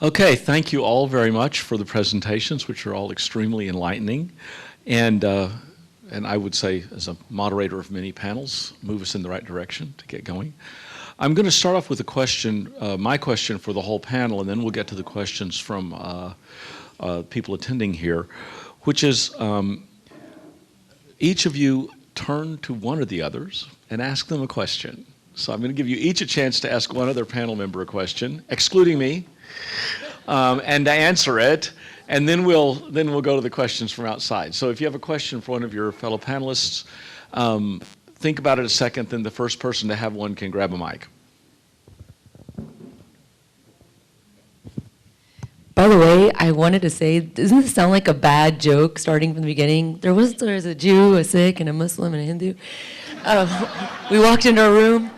Okay, thank you all very much for the presentations, which are all extremely enlightening. And I would say, as a moderator of many panels, move us in the right direction to get going. I'm going to start off with a question, my question for the whole panel, and then we'll get to the questions from people attending here, which is each of you turn to one of the others and ask them a question. So I'm going to give you each a chance to ask one other panel member a question, excluding me, and to answer it, and then we'll go to the questions from outside. So if you have a question for one of your fellow panelists, think about it a second, then the first person to have one can grab a mic. By the way, I wanted to say, doesn't this sound like a bad joke starting from the beginning? There's a Jew, a Sikh, and a Muslim, and a Hindu. We walked into a room.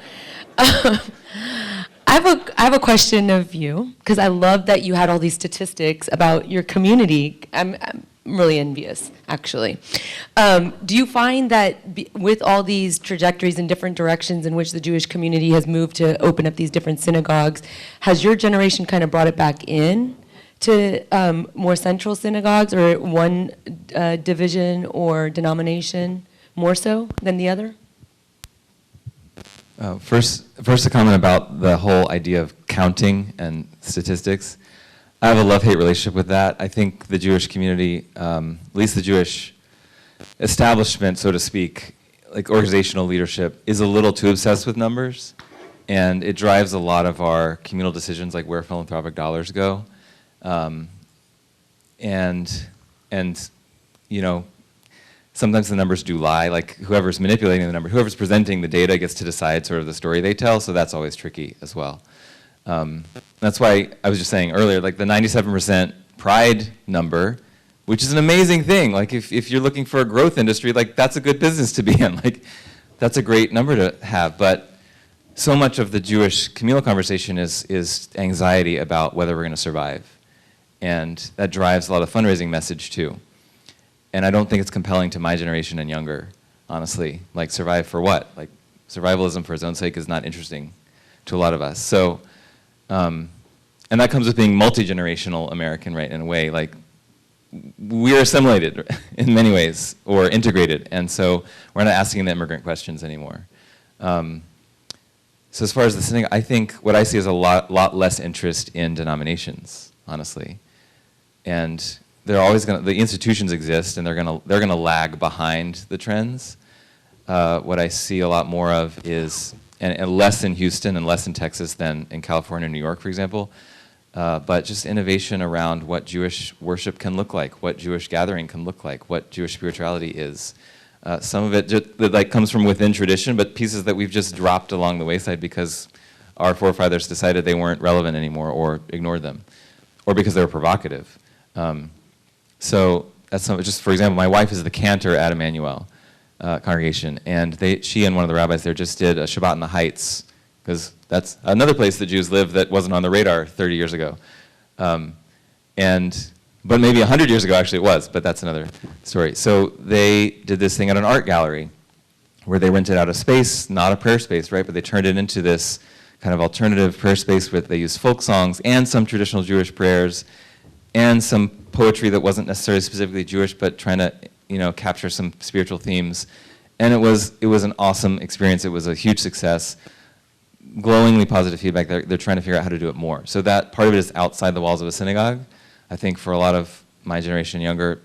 I have a question of you, because I love that you had all these statistics about your community. I'm really envious, actually. Do you find that with all these trajectories in different directions in which the Jewish community has moved to open up these different synagogues, has your generation kind of brought it back in to more central synagogues, or one division or denomination more so than the other? First a comment about the whole idea of counting and statistics. I have a love-hate relationship with that. I think the Jewish community, at least the Jewish establishment, so to speak, like organizational leadership, is a little too obsessed with numbers, and it drives a lot of our communal decisions, like where philanthropic dollars go. And you know, sometimes the numbers do lie, like whoever's manipulating the number, whoever's presenting the data gets to decide sort of the story they tell, so that's always tricky as well. That's why I was just saying earlier, like the 97% pride number, which is an amazing thing. Like if you're looking for a growth industry, like that's a good business to be in. Like that's a great number to have. But so much of the Jewish communal conversation is anxiety about whether we're going to survive. And that drives a lot of fundraising message too. And I don't think it's compelling to my generation and younger, honestly. Like, survive for what? Like, survivalism for its own sake is not interesting to a lot of us. So, and that comes with being multi-generational American, right, in a way. Like, we're assimilated in many ways, or integrated, and so we're not asking the immigrant questions anymore. So as far as the synagogue, I think what I see is a lot less interest in denominations, honestly. And they're always going to, the institutions exist, and they're going to lag behind the trends. What I see a lot more of is, and less in Houston and less in Texas than in California and New York, for example, but just innovation around what Jewish worship can look like, what Jewish gathering can look like, what Jewish spirituality is. Some of it just, that comes from within tradition, but pieces that we've just dropped along the wayside because our forefathers decided they weren't relevant anymore or ignored them, or because they were provocative. So that's some, just for example, my wife is the cantor at Emmanuel congregation, and she and one of the rabbis there just did a Shabbat in the Heights, because that's another place that Jews live that wasn't on the radar 30 years ago. But maybe 100 years ago actually it was, but that's another story. So they did this thing at an art gallery where they rented out a space, not a prayer space, right, but they turned it into this kind of alternative prayer space where they used folk songs and some traditional Jewish prayers and some poetry that wasn't necessarily specifically Jewish, but trying to, you know, capture some spiritual themes. And it was an awesome experience. It was a huge success. Glowingly positive feedback. They're trying to figure out how to do it more. So that part of it is outside the walls of a synagogue. I think for a lot of my generation and younger,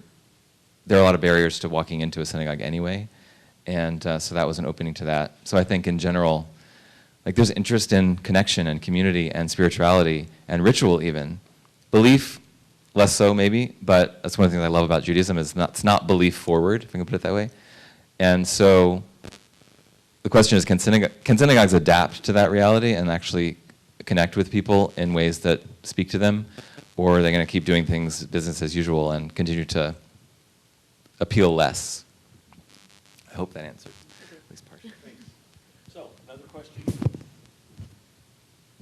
there are a lot of barriers to walking into a synagogue anyway. And so that was an opening to that. So I think in general, like there's interest in connection and community and spirituality and ritual even. Belief, less so maybe, but that's one of the things I love about Judaism is it's not belief forward, if I can put it that way. And so the question is, can synagogues adapt to that reality and actually connect with people in ways that speak to them? Or are they going to keep doing things business as usual and continue to appeal less? I hope that answers at least partially. So, another question.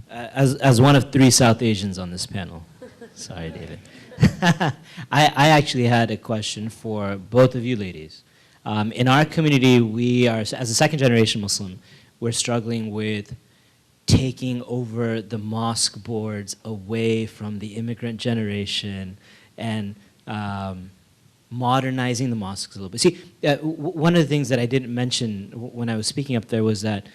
As one of 3 South Asians on this panel, sorry, David. I actually had a question for both of you ladies. In our community, we are, as a second-generation Muslim, we're struggling with taking over the mosque boards away from the immigrant generation and modernizing the mosques a little bit. See, one of the things that I didn't mention when I was speaking up there was that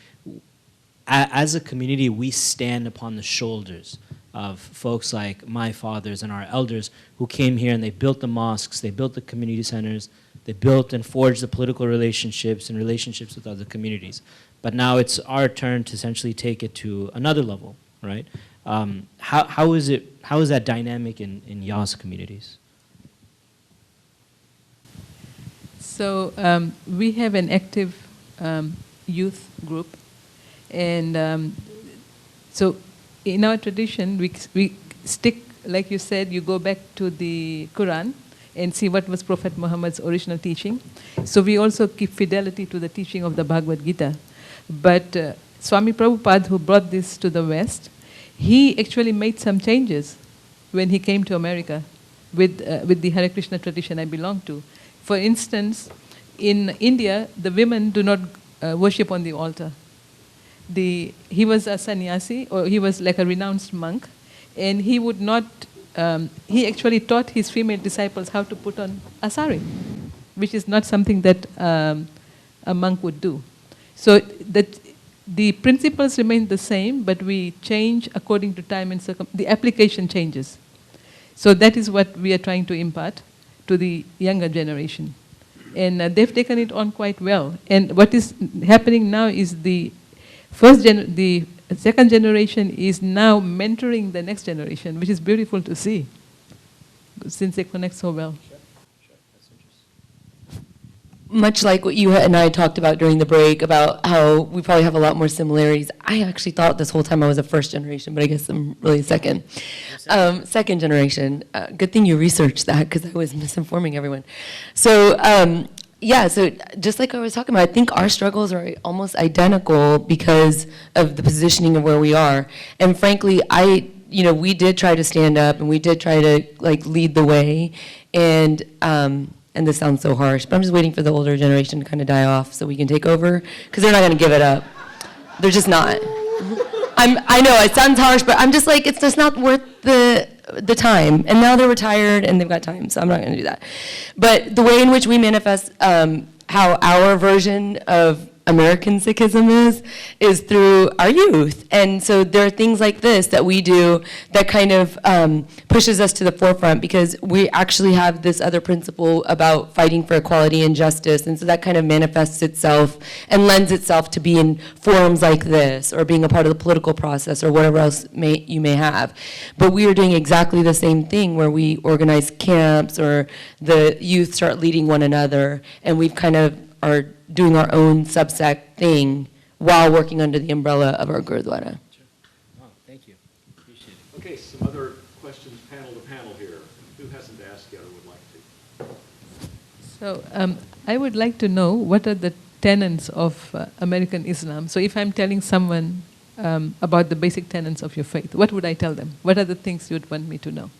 as a community, we stand upon the shoulders of folks like my fathers and our elders who came here and they built the mosques, they built the community centers, they built and forged the political relationships and relationships with other communities. But now it's our turn to essentially take it to another level, right? How is that dynamic in y'all's communities? So we have an active youth group, and so in our tradition, we stick, like you said, you go back to the Quran and see what was Prophet Muhammad's original teaching. So we also keep fidelity to the teaching of the Bhagavad Gita. But Swami Prabhupada, who brought this to the West, he actually made some changes when he came to America with the Hare Krishna tradition I belong to. For instance, in India, the women do not worship on the altar. He was a sannyasi, or he was like a renounced monk, and he would not, he actually taught his female disciples how to put on a sari, which is not something that a monk would do. So that the principles remain the same, but we change according to time and the application changes. So that is what we are trying to impart to the younger generation. And they've taken it on quite well. And what is happening now is the second generation is now mentoring the next generation, which is beautiful to see, since they connect so well. Much like what you and I talked about during the break about how we probably have a lot more similarities. I actually thought this whole time I was a first generation, but I guess I'm really second. Second generation. Good thing you researched that, because I was misinforming everyone. So yeah, so just like I was talking about, I think our struggles are almost identical because of the positioning of where we are. And frankly, we did try to stand up and we did try to lead the way. And this sounds so harsh, but I'm just waiting for the older generation to kind of die off so we can take over, because they're not going to give it up. They're just not. I know it sounds harsh, but I'm just like, it's just not worth the time. And now they're retired and they've got time, so I'm not going to do that. But the way in which we manifest how our version of American Sikhism is through our youth. And so there are things like this that we do that kind of pushes us to the forefront, because we actually have this other principle about fighting for equality and justice. And so that kind of manifests itself and lends itself to be in forums like this, or being a part of the political process, or whatever else you may have. But we are doing exactly the same thing, where we organize camps, or the youth start leading one another, and we've kind of are doing our own subsect thing while working under the umbrella of our Gurdwara. Sure. Oh, thank you. Appreciate it. Okay, some other questions panel to panel here. Who hasn't asked yet or would like to? So I would like to know what are the tenets of American Islam. So if I'm telling someone about the basic tenets of your faith, what would I tell them? What are the things you would want me to know?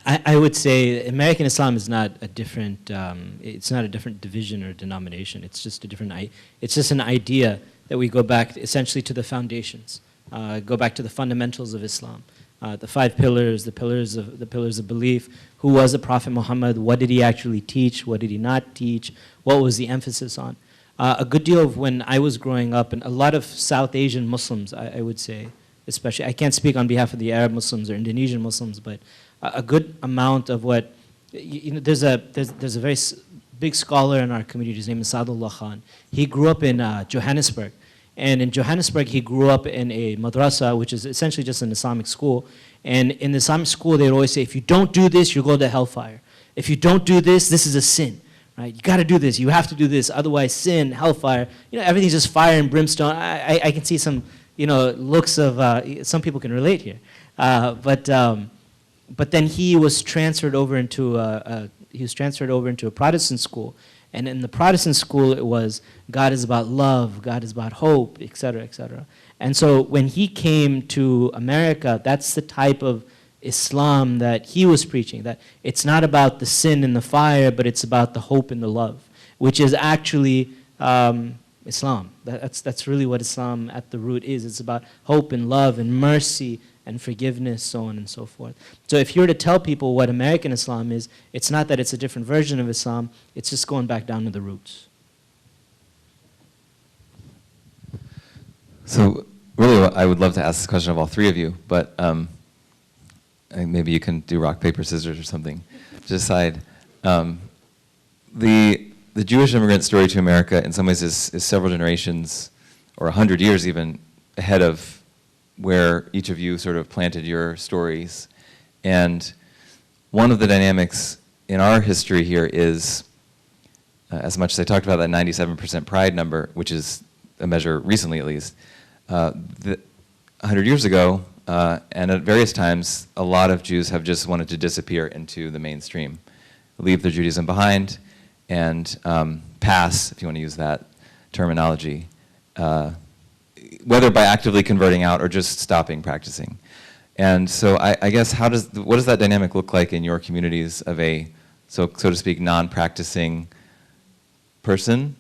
I would say American Islam is not a different. It's not a different division or denomination. It's just a different. It's just an idea that we go back essentially to the foundations, go back to the fundamentals of Islam, the 5 pillars, the pillars of belief. Who was the Prophet Muhammad? What did he actually teach? What did he not teach? What was the emphasis on? A good deal of when I was growing up, and a lot of South Asian Muslims, I would say, especially. I can't speak on behalf of the Arab Muslims or Indonesian Muslims, but a good amount of what, there's a very big scholar in our community. His name is Sadullah Khan. He grew up in Johannesburg. And in Johannesburg, he grew up in a madrasa, which is essentially just an Islamic school. And in the Islamic school, they would always say, if you don't do this, you'll go to hellfire. If you don't do this, this is a sin. Right? You got to do this. You have to do this. Otherwise, sin, hellfire. Everything's just fire and brimstone. I can see some, looks of, some people can relate here. But then he was transferred over into a Protestant school, and in the Protestant school it was God is about love, God is about hope, etc., etc. And so when he came to America, that's the type of Islam that he was preaching. That it's not about the sin and the fire, but it's about the hope and the love, which is actually Islam. That's really what Islam at the root is. It's about hope and love and mercy and forgiveness, so on and so forth. So if you were to tell people what American Islam is, it's not that it's a different version of Islam, it's just going back down to the roots. So really, I would love to ask this question of all three of you, but maybe you can do rock, paper, scissors or something to decide. The Jewish immigrant story to America in some ways is several generations, or 100 years even, ahead of where each of you sort of planted your stories. And one of the dynamics in our history here is, as much as I talked about that 97% pride number, which is a measure recently at least, 100 years ago, and at various times, a lot of Jews have just wanted to disappear into the mainstream, leave their Judaism behind, and pass, if you want to use that terminology, whether by actively converting out or just stopping practicing. And so I guess what does that dynamic look like in your communities of a, so to speak, non-practicing person?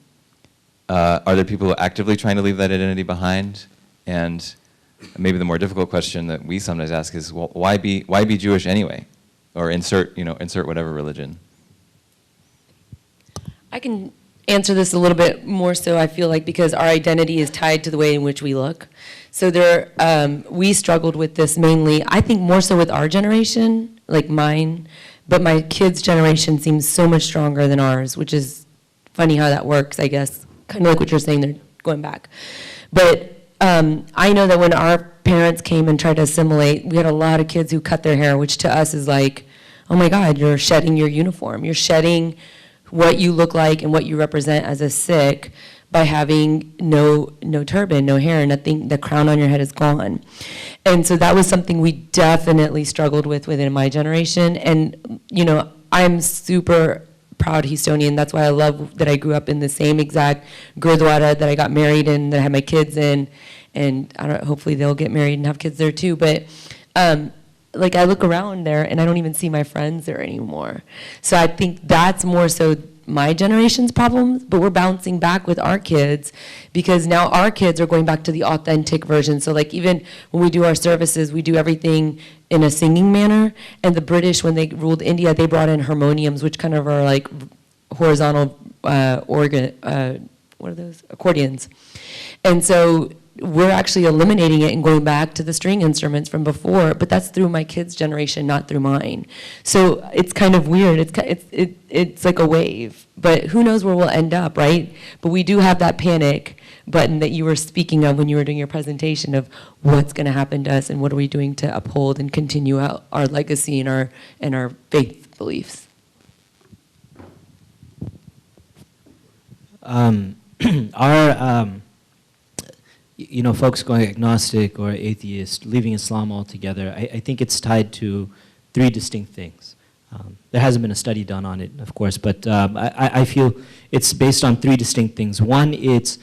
Are there people who are actively trying to leave that identity behind? And maybe the more difficult question that we sometimes ask is, well, why be Jewish anyway? Or insert whatever religion. I can answer this a little bit more so, I feel like, because our identity is tied to the way in which we look. So we struggled with this mainly, I think more so with our generation, like mine, but my kids' generation seems so much stronger than ours, which is funny how that works, I guess. Kind of like what you're saying, they're going back. But I know that when our parents came and tried to assimilate, we had a lot of kids who cut their hair, which to us is like, oh my God, you're shedding your uniform. You're shedding what you look like and what you represent as a Sikh by having no turban, no hair, nothing, the crown on your head is gone. And so that was something we definitely struggled with within my generation. And, I'm super proud Houstonian. That's why I love that I grew up in the same exact Gurdwara that I got married in, that I had my kids in, and hopefully they'll get married and have kids there too. But like I look around there and I don't even see my friends there anymore. So I think that's more so my generation's problems, but we're bouncing back with our kids because now our kids are going back to the authentic version. So like even when we do our services, we do everything in a singing manner. And the British, when they ruled India, they brought in harmoniums, which kind of are like horizontal organ, what are those? Accordions. And so we're actually eliminating it and going back to the string instruments from before, but that's through my kids' generation, not through mine. So it's kind of weird. It's like a wave, but who knows where we'll end up, right? But we do have that panic button that you were speaking of when you were doing your presentation of what's going to happen to us and what are we doing to uphold and continue out our legacy and our faith beliefs. Folks going agnostic or atheist, leaving Islam altogether, I think it's tied to three distinct things. There hasn't been a study done on it, of course, but I feel it's based on three distinct things. One, it's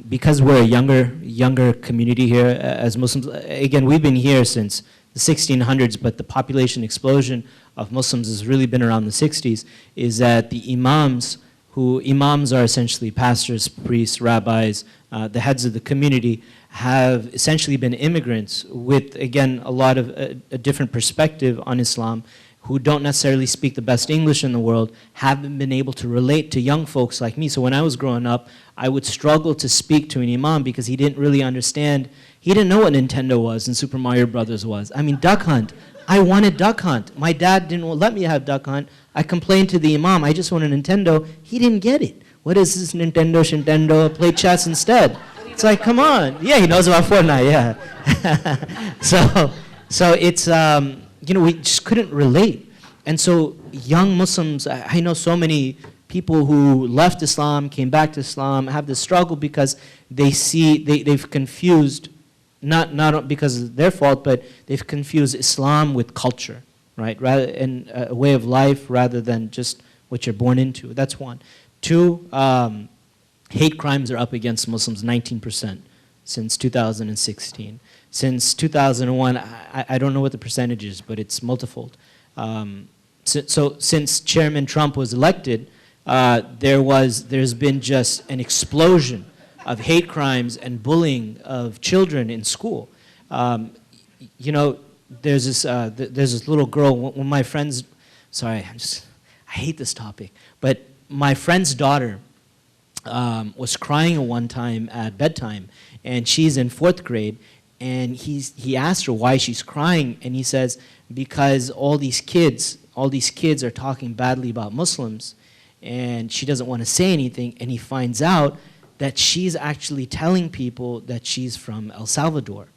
because we're a younger community here as Muslims. Again, we've been here since the 1600s, but the population explosion of Muslims has really been around the 60s, is that the imams are essentially pastors, priests, rabbis, the heads of the community, have essentially been immigrants with, again, a lot of a different perspective on Islam, who don't necessarily speak the best English in the world, haven't been able to relate to young folks like me. So when I was growing up, I would struggle to speak to an imam because he didn't really understand. He didn't know what Nintendo was and Super Mario Brothers was. I mean, Duck Hunt. I wanted Duck Hunt. My dad didn't let me have Duck Hunt. I complained to the imam, I just want a Nintendo. He didn't get it. What is this Nintendo? Play chess instead. It's like, come on. Yeah, he knows about Fortnite, yeah. So it's, we just couldn't relate. And so young Muslims, I know so many people who left Islam, came back to Islam, have this struggle because they've confused, not because of their fault, but they've confused Islam with culture, right? And a way of life rather than just what you're born into. That's one. Two, hate crimes are up against Muslims 19% since 2016. Since 2001, I don't know what the percentage is, but it's multifold. So since Chairman Trump was elected, there's been just an explosion of hate crimes and bullying of children in school. You know, there's this little girl, one of my friends, sorry, I hate this topic, but my friend's daughter was crying one time at bedtime, and she's in 4th grade, and he asked her why she's crying, and he says, because all these kids are talking badly about Muslims, and she doesn't want to say anything, and he finds out that she's actually telling people that she's from El Salvador,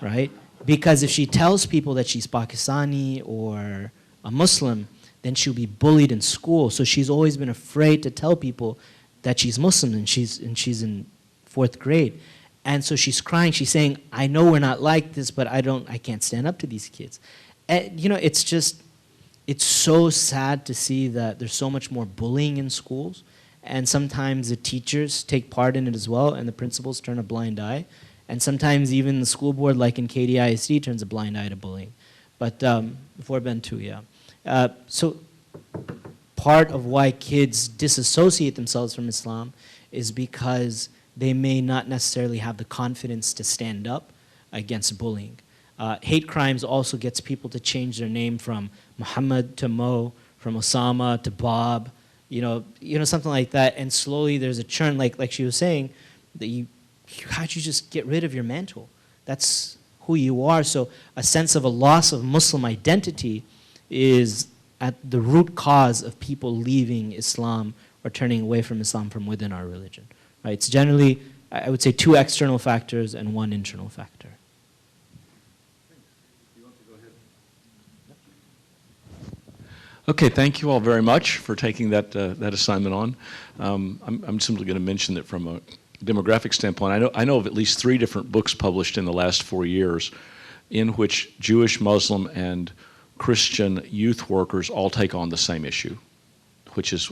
right? Because if she tells people that she's Pakistani or a Muslim, then she'll be bullied in school. So she's always been afraid to tell people that she's Muslim, and she's in 4th grade. And so she's crying, she's saying, I know we're not like this, but I can't stand up to these kids. And, you know, it's so sad to see that there's so much more bullying in schools, and sometimes the teachers take part in it as well, and the principals turn a blind eye, and sometimes even the school board, like in KDISD, turns a blind eye to bullying. But before Ben too, yeah. So part of why kids disassociate themselves from Islam is because they may not necessarily have the confidence to stand up against bullying. Hate crimes also gets people to change their name from Muhammad to Mo, from Osama to Bob, you know, something like that. And slowly there's a churn, like she was saying, that how'd you just get rid of your mantle? That's who you are. So a sense of a loss of Muslim identity is at the root cause of people leaving Islam or turning away from Islam from within our religion. Right? It's generally, I would say, 2 external factors and 1 internal factor. Okay, thank you all very much for taking that assignment on. I'm simply going to mention that from a demographic standpoint, I know of at least 3 different books published in the last 4 years in which Jewish, Muslim, and Christian youth workers all take on the same issue, which is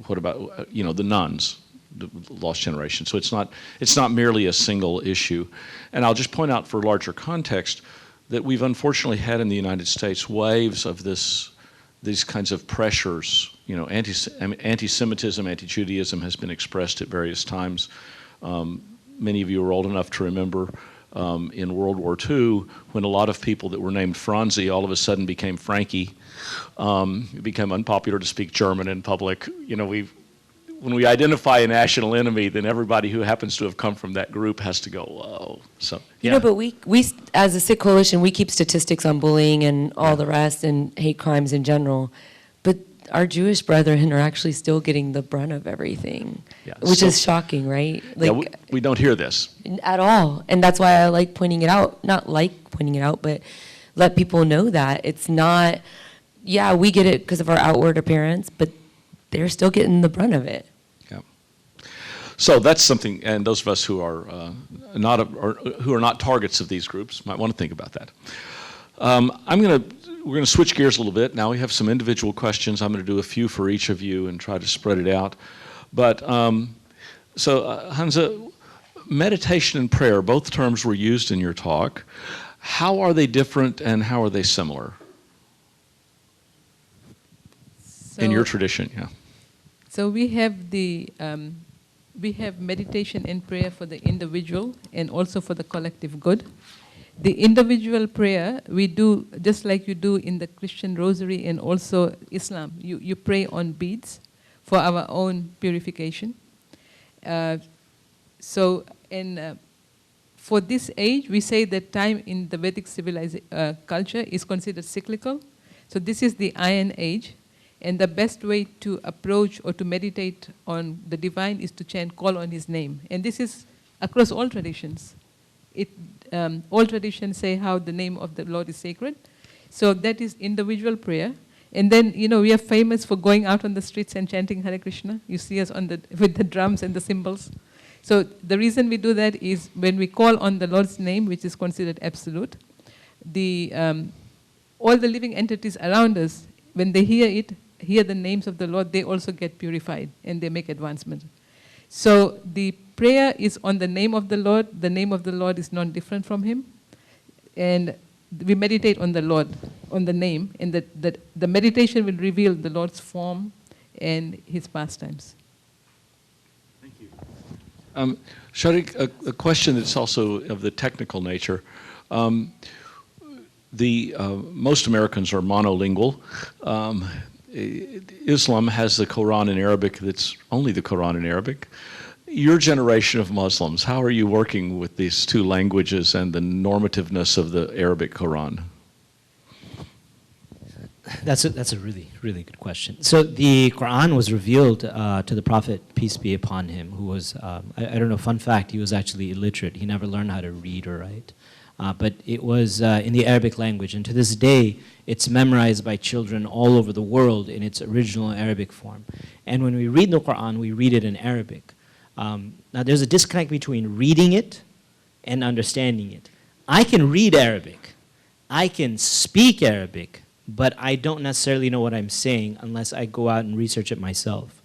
what about the nuns, the lost generation. So it's not merely a single issue. And I'll just point out for larger context that we've unfortunately had in the United States waves of these kinds of pressures. Anti-Semitism, anti-Judaism has been expressed at various times. Many of you are old enough to remember in World War II when a lot of people that were named Franzi all of a sudden became Frankie. It became unpopular to speak German in public. When we identify a national enemy, then everybody who happens to have come from that group has to go, whoa. So, yeah. But we as a Sikh coalition, we keep statistics on bullying and all the rest and hate crimes in general. But our Jewish brethren are actually still getting the brunt of everything, which is shocking, right? We don't hear this. At all. And that's why I like pointing it out. Not like pointing it out, but let people know that. It's not, we get it because of our outward appearance, but they're still getting the brunt of it. Yeah. So that's something, and those of us who are not targets of these groups might want to think about that. We're going to switch gears a little bit. Now we have some individual questions. I'm going to do a few for each of you and try to spread it out. But Hansa, meditation and prayer, both terms were used in your talk. How are they different and how are they similar? In your tradition, yeah. So we have meditation and prayer for the individual and also for the collective good. The individual prayer we do just like you do in the Christian rosary and also Islam. You pray on beads for our own purification. For this age, we say that time in the Vedic culture is considered cyclical. So this is the Iron Age. And the best way to approach or to meditate on the divine is to chant, call on his name. And this is across all traditions. All traditions say how the name of the Lord is sacred. So that is individual prayer. And then, we are famous for going out on the streets and chanting Hare Krishna. You see us with the drums and the cymbals. So the reason we do that is when we call on the Lord's name, which is considered absolute, all the living entities around us, when they hear the names of the Lord, they also get purified and they make advancement. So the prayer is on the name of the Lord. The name of the Lord is not different from him. And we meditate on the Lord, on the name, and the meditation will reveal the Lord's form and his pastimes. Thank you. Sharik, a question that's also of the technical nature. Most Americans are monolingual. Islam has the Quran in Arabic that's only the Quran in Arabic. Your generation of Muslims, how are you working with these two languages and the normativeness of the Arabic Quran? That's a really, really good question. So the Quran was revealed to the Prophet, peace be upon him, who was, I don't know, fun fact, he was actually illiterate. He never learned how to read or write. But it was in the Arabic language, and to this day, it's memorized by children all over the world in its original Arabic form. And when we read the Quran, we read it in Arabic. Now, there's a disconnect between reading it and understanding it. I can read Arabic. I can speak Arabic, but I don't necessarily know what I'm saying unless I go out and research it myself.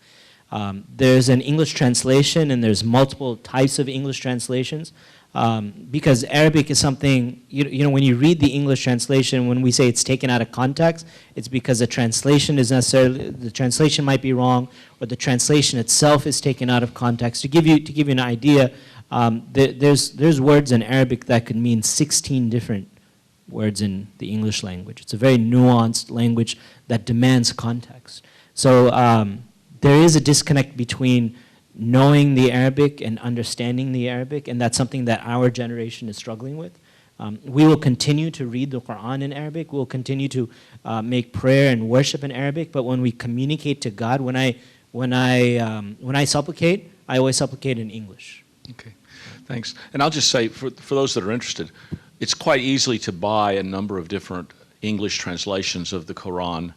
There's an English translation, and there's multiple types of English translations. Because Arabic is something, you know, when you read the English translation, when we say it's taken out of context, it's because the translation might be wrong, or the translation itself is taken out of context. To give you an idea, there's words in Arabic that could mean 16 different words in the English language. It's a very nuanced language that demands context. So there is a disconnect between knowing the Arabic and understanding the Arabic, and that's something that our generation is struggling with. We will continue to read the Quran in Arabic. We'll continue to make prayer and worship in Arabic. But when we communicate to God, when I supplicate, I always supplicate in English. Okay, thanks. And I'll just say, for those that are interested, it's quite easy to buy a number of different English translations of the Quran,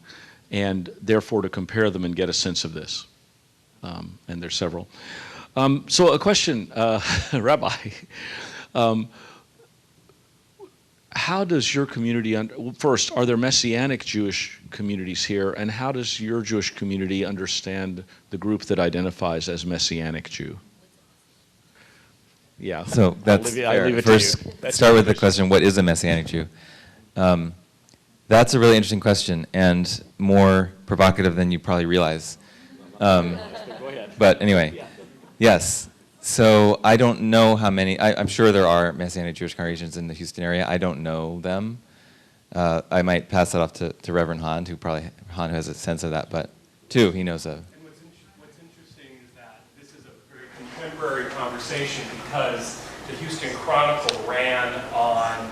and therefore to compare them and get a sense of this. And there's several. So a question, Rabbi, how does your community, first, are there Messianic Jewish communities here, and how does your Jewish community understand the group that identifies as Messianic Jew? Yeah. So that's I'll leave it first. to you. That's Start with the question. question: what is a Messianic Jew? That's a really interesting question, and more provocative than you probably realize. But anyway, yes. So I don't know how many. I'm sure there are Messianic Jewish congregations in the Houston area. I don't know them. I might pass that off to Reverend Hahn, who has a sense of that. But he knows of. And what's interesting is that this is a very contemporary conversation because the Houston Chronicle ran on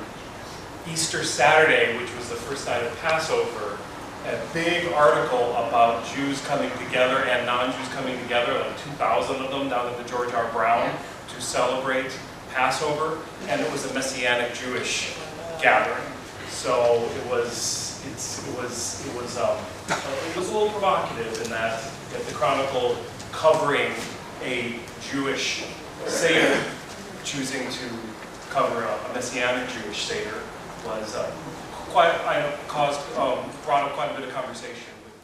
Easter Saturday, which was the first night of Passover, a big article about Jews coming together and non-Jews coming together, like 2,000 of them down at the George R. Brown to celebrate Passover, and it was a Messianic Jewish gathering. So it was a little provocative in that the Chronicle covering a Jewish Seder, choosing to cover a Messianic Jewish Seder, was brought up quite a bit of conversation with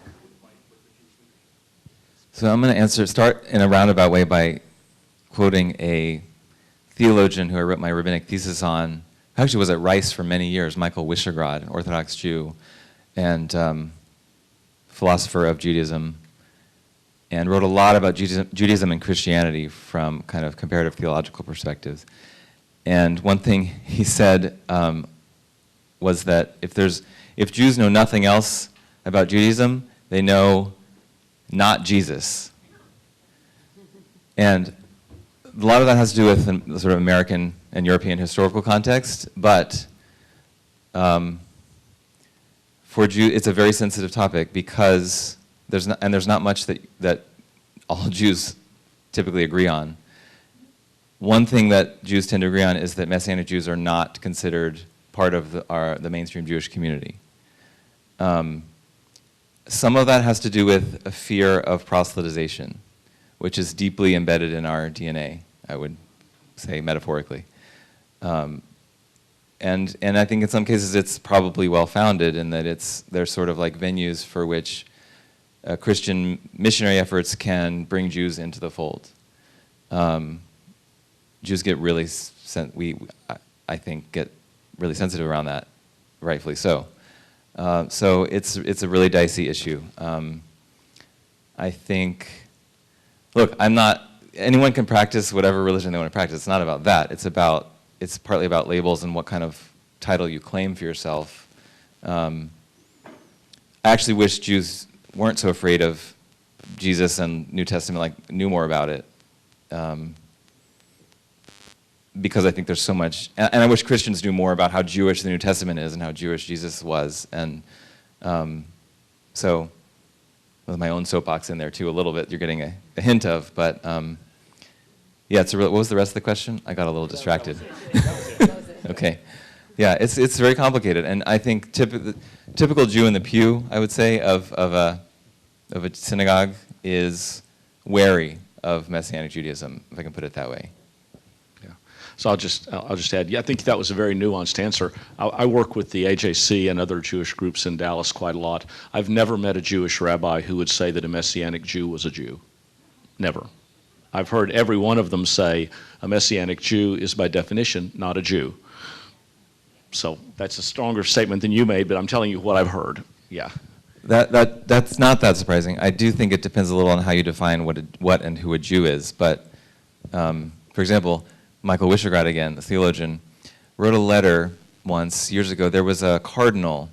So I'm going to start in a roundabout way by quoting a theologian who I wrote my rabbinic thesis on, who actually was at Rice for many years, Michael Wischergrad, Orthodox Jew, and philosopher of Judaism, and wrote a lot about Judaism and Christianity from kind of comparative theological perspectives. And one thing he said was that if Jews know nothing else about Judaism, they know not Jesus. And a lot of that has to do with the sort of American and European historical context, but for Jews, it's a very sensitive topic because there's not much that all Jews typically agree on. One thing that Jews tend to agree on is that Messianic Jews are not considered part of the mainstream Jewish community. Some of that has to do with a fear of proselytization, which is deeply embedded in our DNA, I would say metaphorically. And I think in some cases it's probably well-founded in that there's sort of like venues for which Christian missionary efforts can bring Jews into the fold. Jews get really, I think, get really sensitive around that, rightfully so. So it's a really dicey issue. I think, look, I'm not anyone can practice whatever religion they want to practice. It's not about that. It's partly about labels and what kind of title you claim for yourself. I actually wish Jews weren't so afraid of Jesus and New Testament, like knew more about it. Because I think there's so much, and I wish Christians knew more about how Jewish the New Testament is and how Jewish Jesus was. And so, with my own soapbox in there too, a little bit, you're getting a hint of, but yeah, what was the rest of the question? I got a little distracted. Okay. Yeah, it's very complicated, and I think typical Jew in the pew, I would say, of a synagogue is wary of Messianic Judaism, if I can put it that way. Yeah. So I'll just add, yeah, I think that was a very nuanced answer. I work with the AJC and other Jewish groups in Dallas quite a lot. I've never met a Jewish rabbi who would say that a Messianic Jew was a Jew. Never. I've heard every one of them say a Messianic Jew is by definition not a Jew. So that's a stronger statement than you made, but I'm telling you what I've heard. Yeah. That's not that surprising. I do think it depends a little on how you define what and who a Jew is. But for example, Michael Wischergrad, again, the theologian, wrote a letter once years ago. There was a cardinal.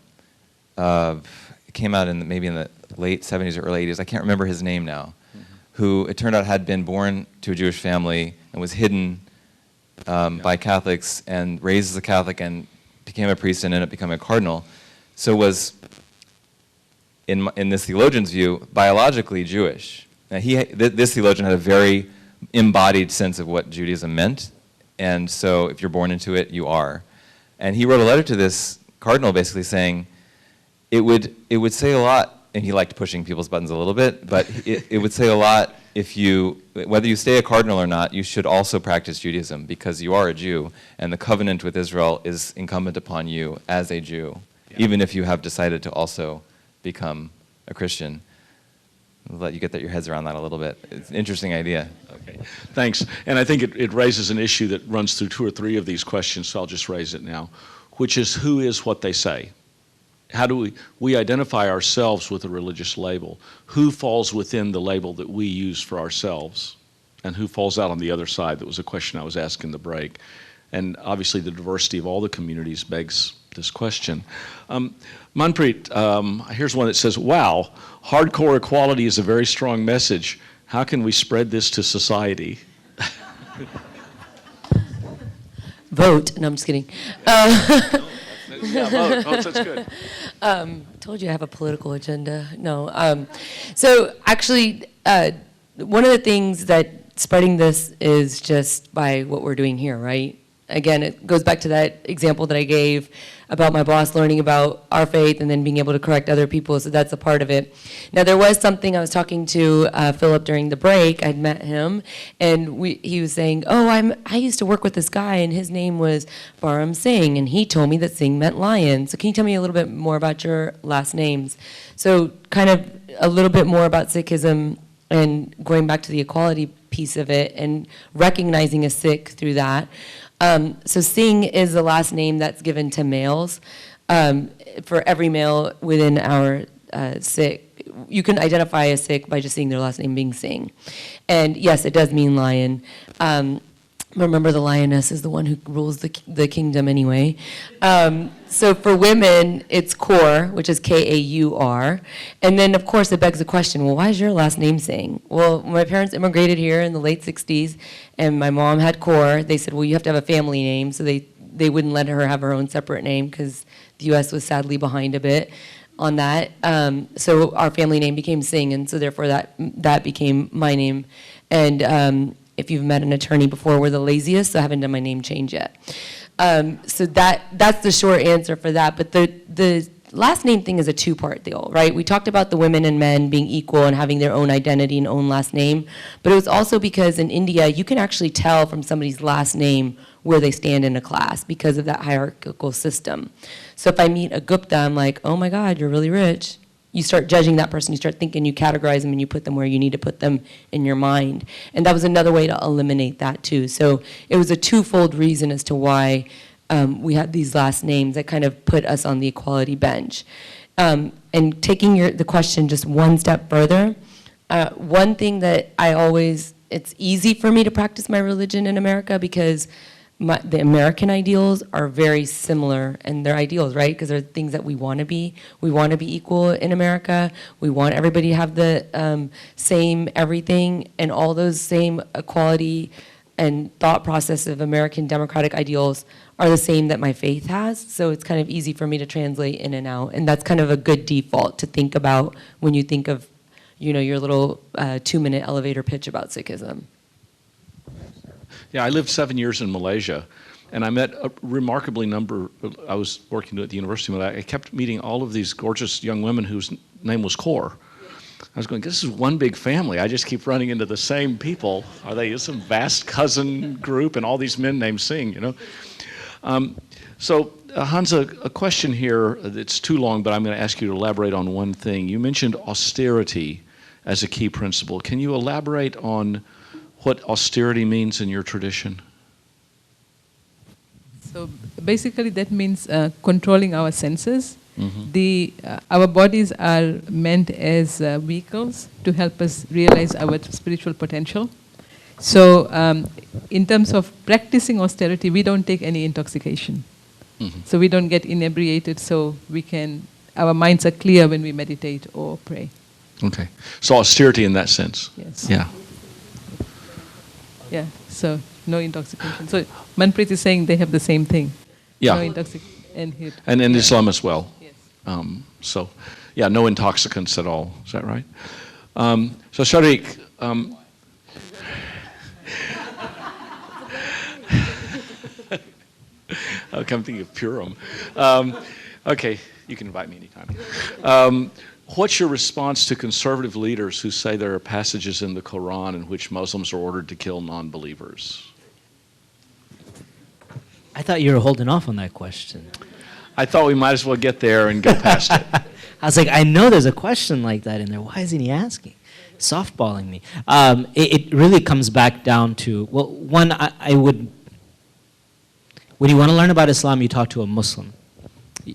It came out maybe in the late 70s or early 80s. I can't remember his name now. Who it turned out had been born to a Jewish family and was hidden by Catholics and raised as a Catholic and became a priest and ended up becoming a cardinal. So was, in this theologian's view, biologically Jewish. Now this theologian had a very embodied sense of what Judaism meant, and so if you're born into it, you are. And he wrote a letter to this cardinal basically saying, it would say a lot, and he liked pushing people's buttons a little bit, but it would say a lot if whether you stay a cardinal or not, you should also practice Judaism because you are a Jew, and the covenant with Israel is incumbent upon you as a Jew, even if you have decided to also become a Christian. I'll let you get your heads around that a little bit. It's an interesting idea. Okay, thanks. And I think it raises an issue that runs through 2 or 3 of these questions, so I'll just raise it now, which is who is what they say? How do we identify ourselves with a religious label? Who falls within the label that we use for ourselves? And who falls out on the other side? That was a question I was asking in the break. And obviously the diversity of all the communities begs this question. Manpreet, here's one that says, wow, hardcore equality is a very strong message. How can we spread this to society? Vote. No, I'm just kidding. Yeah, vote. That's good. Told you I have a political agenda. No. So actually, one of the things that spreading this is just by what we're doing here, right? Again, it goes back to that example that I gave about my boss learning about our faith and then being able to correct other people, so that's a part of it. Now, there was something, I was talking to Philip during the break, I'd met him, and he was saying, I used to work with this guy, and his name was Baram Singh, and he told me that Singh meant lion. So can you tell me a little bit more about your last names? So kind of a little bit more about Sikhism and going back to the equality piece of it and recognizing a Sikh through that. So Singh is the last name that's given to males. For every male within our Sikh, you can identify a Sikh by just seeing their last name being Singh. And yes, it does mean lion. Remember, the lioness is the one who rules the kingdom anyway. So for women, it's Kaur, which is K-A-U-R. And then, of course, it begs the question, well, why is your last name Singh? Well, my parents immigrated here in the late 60s, and my mom had Kaur. They said, well, you have to have a family name, so they wouldn't let her have her own separate name because the U.S. was sadly behind a bit on that. So our family name became Singh, and so therefore that became my name. And if you've met an attorney before, we're the laziest, so I haven't done my name change yet. So that's the short answer for that. But the last name thing is a 2-part deal, right? We talked about the women and men being equal and having their own identity and own last name. But it was also because in India, you can actually tell from somebody's last name where they stand in a class because of that hierarchical system. So if I meet a Gupta, I'm like, oh my God, you're really rich. You start judging that person, you start thinking, you categorize them, and you put them where you need to put them in your mind. And that was another way to eliminate that too. So it was a 2-fold reason as to why we had these last names that kind of put us on the equality bench. And taking the question just one step further, one thing that I always it's easy for me to practice my religion in America because the American ideals are very similar, and they're ideals, right? Because they're things that we want to be. We want to be equal in America. We want everybody to have the same everything, and all those same equality and thought process of American democratic ideals are the same that my faith has. So it's kind of easy for me to translate in and out, and that's kind of a good default to think about when you think of, your little 2-minute elevator pitch about Sikhism. Yeah, I lived 7 years in Malaysia, and I met a remarkably number. I was working at the university, but I kept meeting all of these gorgeous young women whose name was Kaur. I was going, this is one big family. I just keep running into the same people. Are they some vast cousin group, and all these men named Singh, So, Hansa, a question here. It's too long, but I'm going to ask you to elaborate on one thing. You mentioned austerity as a key principle. Can you elaborate on what austerity means in your tradition? So basically that means controlling our senses. Mm-hmm. Our bodies are meant as vehicles to help us realize our spiritual potential. So in terms of practicing austerity, we don't take any intoxication. Mm-hmm. So we don't get inebriated, so our minds are clear when we meditate or pray. Okay. So austerity in that sense. Yes. Yeah. Yeah, so no intoxication. So Manpreet is saying they have the same thing. Yeah. No intoxication. And in Islam as well. Yes. So, yeah, no intoxicants at all. Is that right? So, Sharik, I'll come think of Purim. Okay, you can invite me anytime. What's your response to conservative leaders who say there are passages in the Quran in which Muslims are ordered to kill non-believers? I thought you were holding off on that question. I thought we might as well get there and go past it. I was like, I know there's a question like that in there. Why isn't he asking? Softballing me. It really comes back down to, well, one, I would, when you want to learn about Islam, you talk to a Muslim.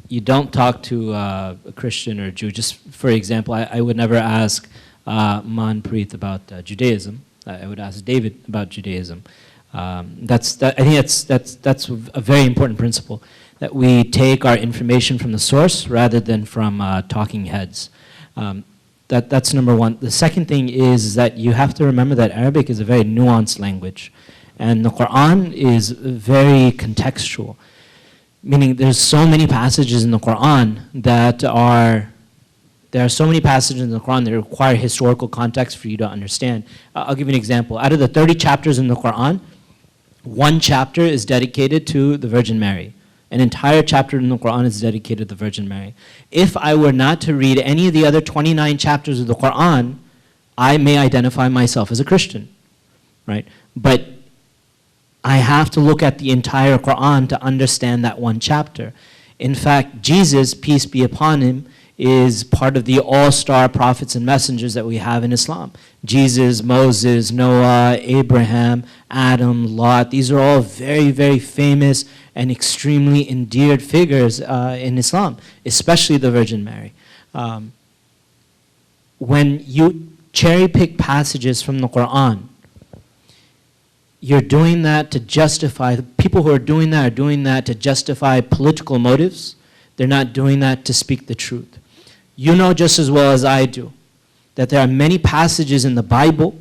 You don't talk to a Christian or a Jew. Just for example, I would never ask Manpreet about Judaism. I would ask David about Judaism. I think that's a very important principle, that we take our information from the source rather than from talking heads. That's number one. The second thing is that you have to remember that Arabic is a very nuanced language, and the Quran is very contextual. Meaning there's so many passages in the Quran there are so many passages in the Quran that require historical context for you to understand. I'll give you an example. Out of the 30 chapters in the Quran, one chapter is dedicated to the Virgin Mary. An entire chapter in the Quran is dedicated to the Virgin Mary. If I were not to read any of the other 29 chapters of the Quran, I may identify myself as a Christian, right? But I have to look at the entire Quran to understand that one chapter. In fact, Jesus, peace be upon him, is part of the all-star prophets and messengers that we have in Islam. Jesus, Moses, Noah, Abraham, Adam, Lot, these are all very, very famous and extremely endeared figures in Islam, especially the Virgin Mary. When you cherry-pick passages from the Quran, you're doing that to justify, the people who are doing that to justify political motives. They're not doing that to speak the truth. You know just as well as I do that there are many passages in the Bible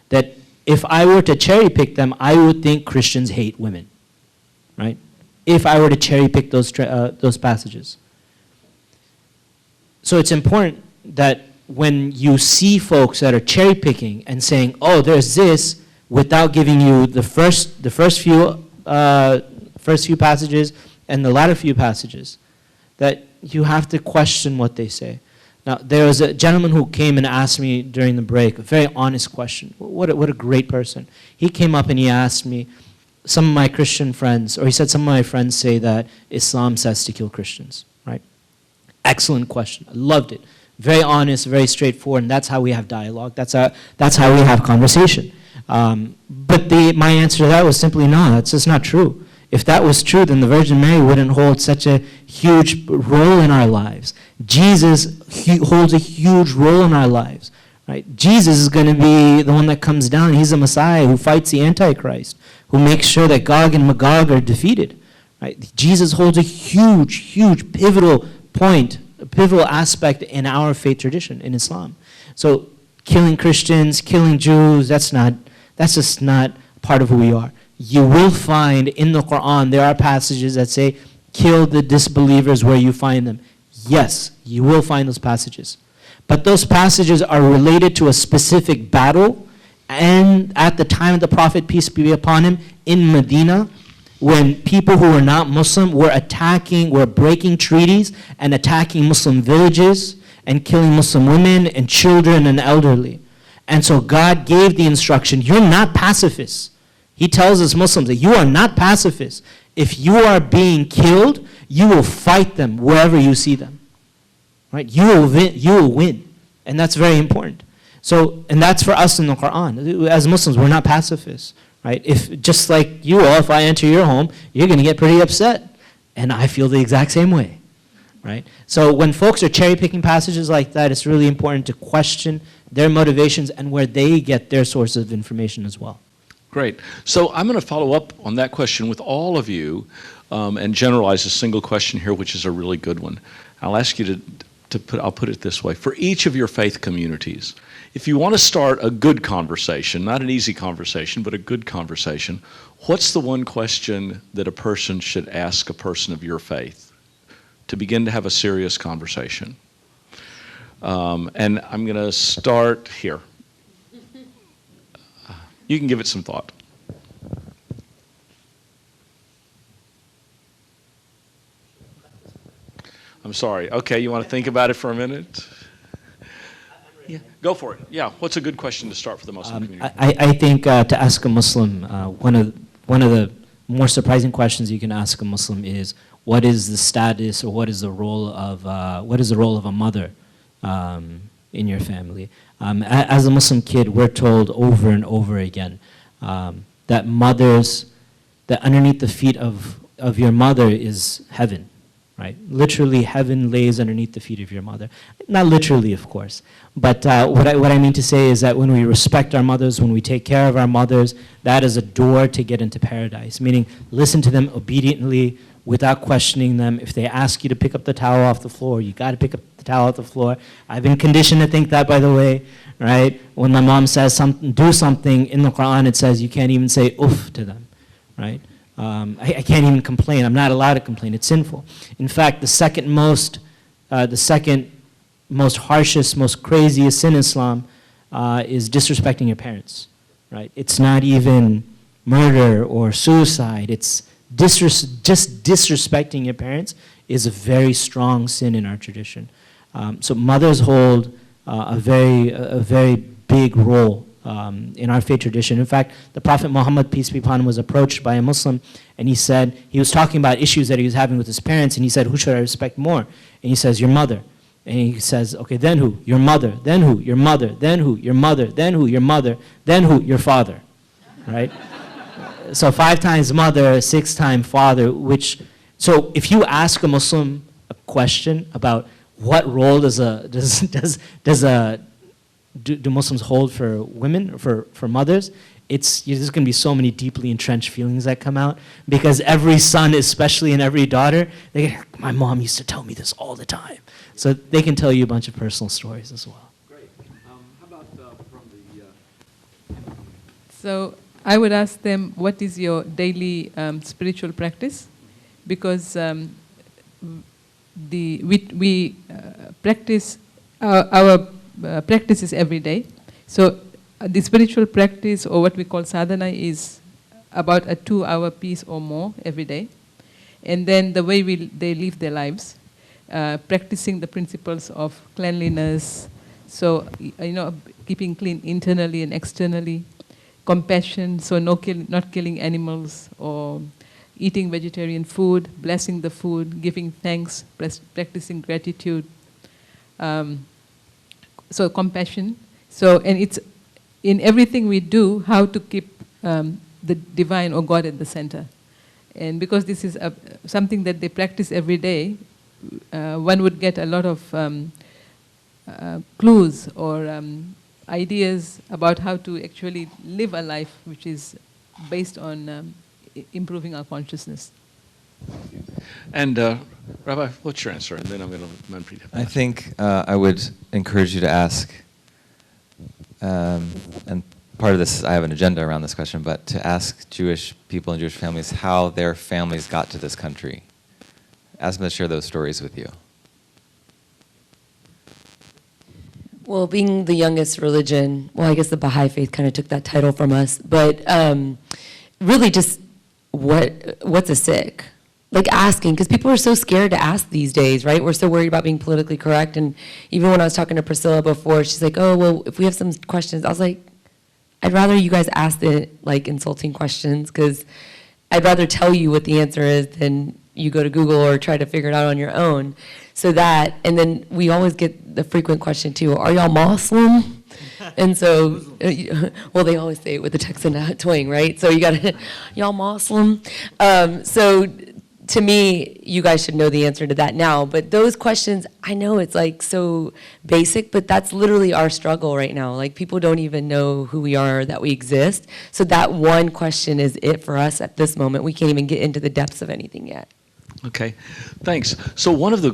that if I were to cherry pick them, I would think Christians hate women, right? If I were to cherry pick those passages. So it's important that when you see folks that are cherry picking and saying, oh, there's this, without giving you the first few passages and the latter few passages, that you have to question what they say. Now, there was a gentleman who came and asked me during the break, a very honest question. What a great person. He came up and he asked me, some of my Christian friends, or he said some of my friends say that Islam says to kill Christians, right? Excellent question. I loved it. Very honest, very straightforward, and that's how we have dialogue. That's how we have conversation. But my answer to that was simply no, that's just not true. If that was true, then the Virgin Mary wouldn't hold such a huge role in our lives. Jesus holds a huge role in our lives, right? Jesus is going to be the one that comes down. He's the Messiah who fights the Antichrist, who makes sure that Gog and Magog are defeated, right? Jesus holds a huge, huge pivotal point, a pivotal aspect in our faith tradition in Islam. So killing Christians, killing Jews, that's just not part of who we are. You will find in the Quran, there are passages that say, kill the disbelievers where you find them. Yes, you will find those passages. But those passages are related to a specific battle, and at the time of the Prophet, peace be upon him, in Medina, when people who were not Muslim were breaking treaties and attacking Muslim villages and killing Muslim women and children and elderly. And so God gave the instruction, you're not pacifists. He tells us Muslims that you are not pacifists. If you are being killed, you will fight them wherever you see them. Right? You will win. And that's very important. So, and that's for us in the Quran. As Muslims, we're not pacifists. Right? If, just like you all, if I enter your home, you're going to get pretty upset. And I feel the exact same way. Right? So when folks are cherry-picking passages like that, it's really important to question their motivations and where they get their source of information as well. Great. So I'm going to follow up on that question with all of you and generalize a single question here, which is a really good one. I'll ask you I'll put it this way. For each of your faith communities, if you want to start a good conversation, not an easy conversation, but a good conversation, what's the one question that a person should ask a person of your faith to begin to have a serious conversation? And I'm going to start here. You can give it some thought. I'm sorry. Okay, you want to think about it for a minute? Yeah, go for it. Yeah, what's a good question to start for the Muslim community? I think to ask a Muslim, one of the more surprising questions you can ask a Muslim is, what is the status or what is the role of a mother in your family? As a Muslim kid, we're told over and over again that underneath the feet of your mother is heaven, right? Literally, heaven lays underneath the feet of your mother. Not literally, of course, but what I mean to say is that when we respect our mothers, when we take care of our mothers, that is a door to get into paradise, meaning listen to them obediently, without questioning them. If they ask you to pick up the towel off the floor, you got to pick up the towel off the floor. I've been conditioned to think that, by the way, right? When my mom says do something in the Quran, it says you can't even say oof to them, right? I can't even complain. I'm not allowed to complain. It's sinful. In fact, the second most harshest, most craziest sin in Islam is disrespecting your parents, right? It's not even murder or suicide. It's just disrespecting your parents is a very strong sin in our tradition. So mothers hold a very big role in our faith tradition. In fact, the Prophet Muhammad, peace be upon him, was approached by a Muslim, and he was talking about issues that he was having with his parents, and he said, who should I respect more? And he says, your mother. And he says, okay, then who? Your mother. Then who? Your mother. Then who? Your mother. Then who? Your mother. Then who? Your father. Right? So 5 times mother, 6 times father, so if you ask a Muslim a question about what role do Muslims hold for women, for mothers, there's going to be so many deeply entrenched feelings that come out, because every son, especially, and every daughter, my mom used to tell me this all the time. So they can tell you a bunch of personal stories as well. Great. How about from the... So I would ask them, what is your daily spiritual practice? Because we practice our practice is every day. So the spiritual practice, or what we call sadhana, is about a 2-hour piece or more every day. And then the way they live their lives, practicing the principles of cleanliness, so keeping clean internally and externally, compassion, so not killing animals, or eating vegetarian food, blessing the food, giving thanks, practicing gratitude. So compassion. So, and it's in everything we do, how to keep the divine or God at the center. And because this is something that they practice every day, one would get a lot of clues or ideas about how to actually live a life which is based on improving our consciousness. And Rabbi, what's your answer? And then I'm going to Manpreet. I think I would encourage you to ask, and part of this, I have an agenda around this question, but to ask Jewish people and Jewish families how their families got to this country. Ask them to share those stories with you. Well, being the youngest religion, well, I guess the Baha'i faith kind of took that title from us, but really just what's a sikh? Like asking, because people are so scared to ask these days, right? We're so worried about being politically correct. And even when I was talking to Priscilla before, she's like, oh, well, if we have some questions, I was like, I'd rather you guys ask the like insulting questions, because I'd rather tell you what the answer is than you go to Google or try to figure it out on your own. So that, and then we always get the frequent question too, are y'all Muslim? And so, well, they always say it with the Texan twang, right? So you gotta, y'all Muslim? So to me, you guys should know the answer to that now. But those questions, I know it's like so basic, but that's literally our struggle right now. Like people don't even know who we are, that we exist. So that one question is it for us at this moment. We can't even get into the depths of anything yet. Okay, thanks. So one of the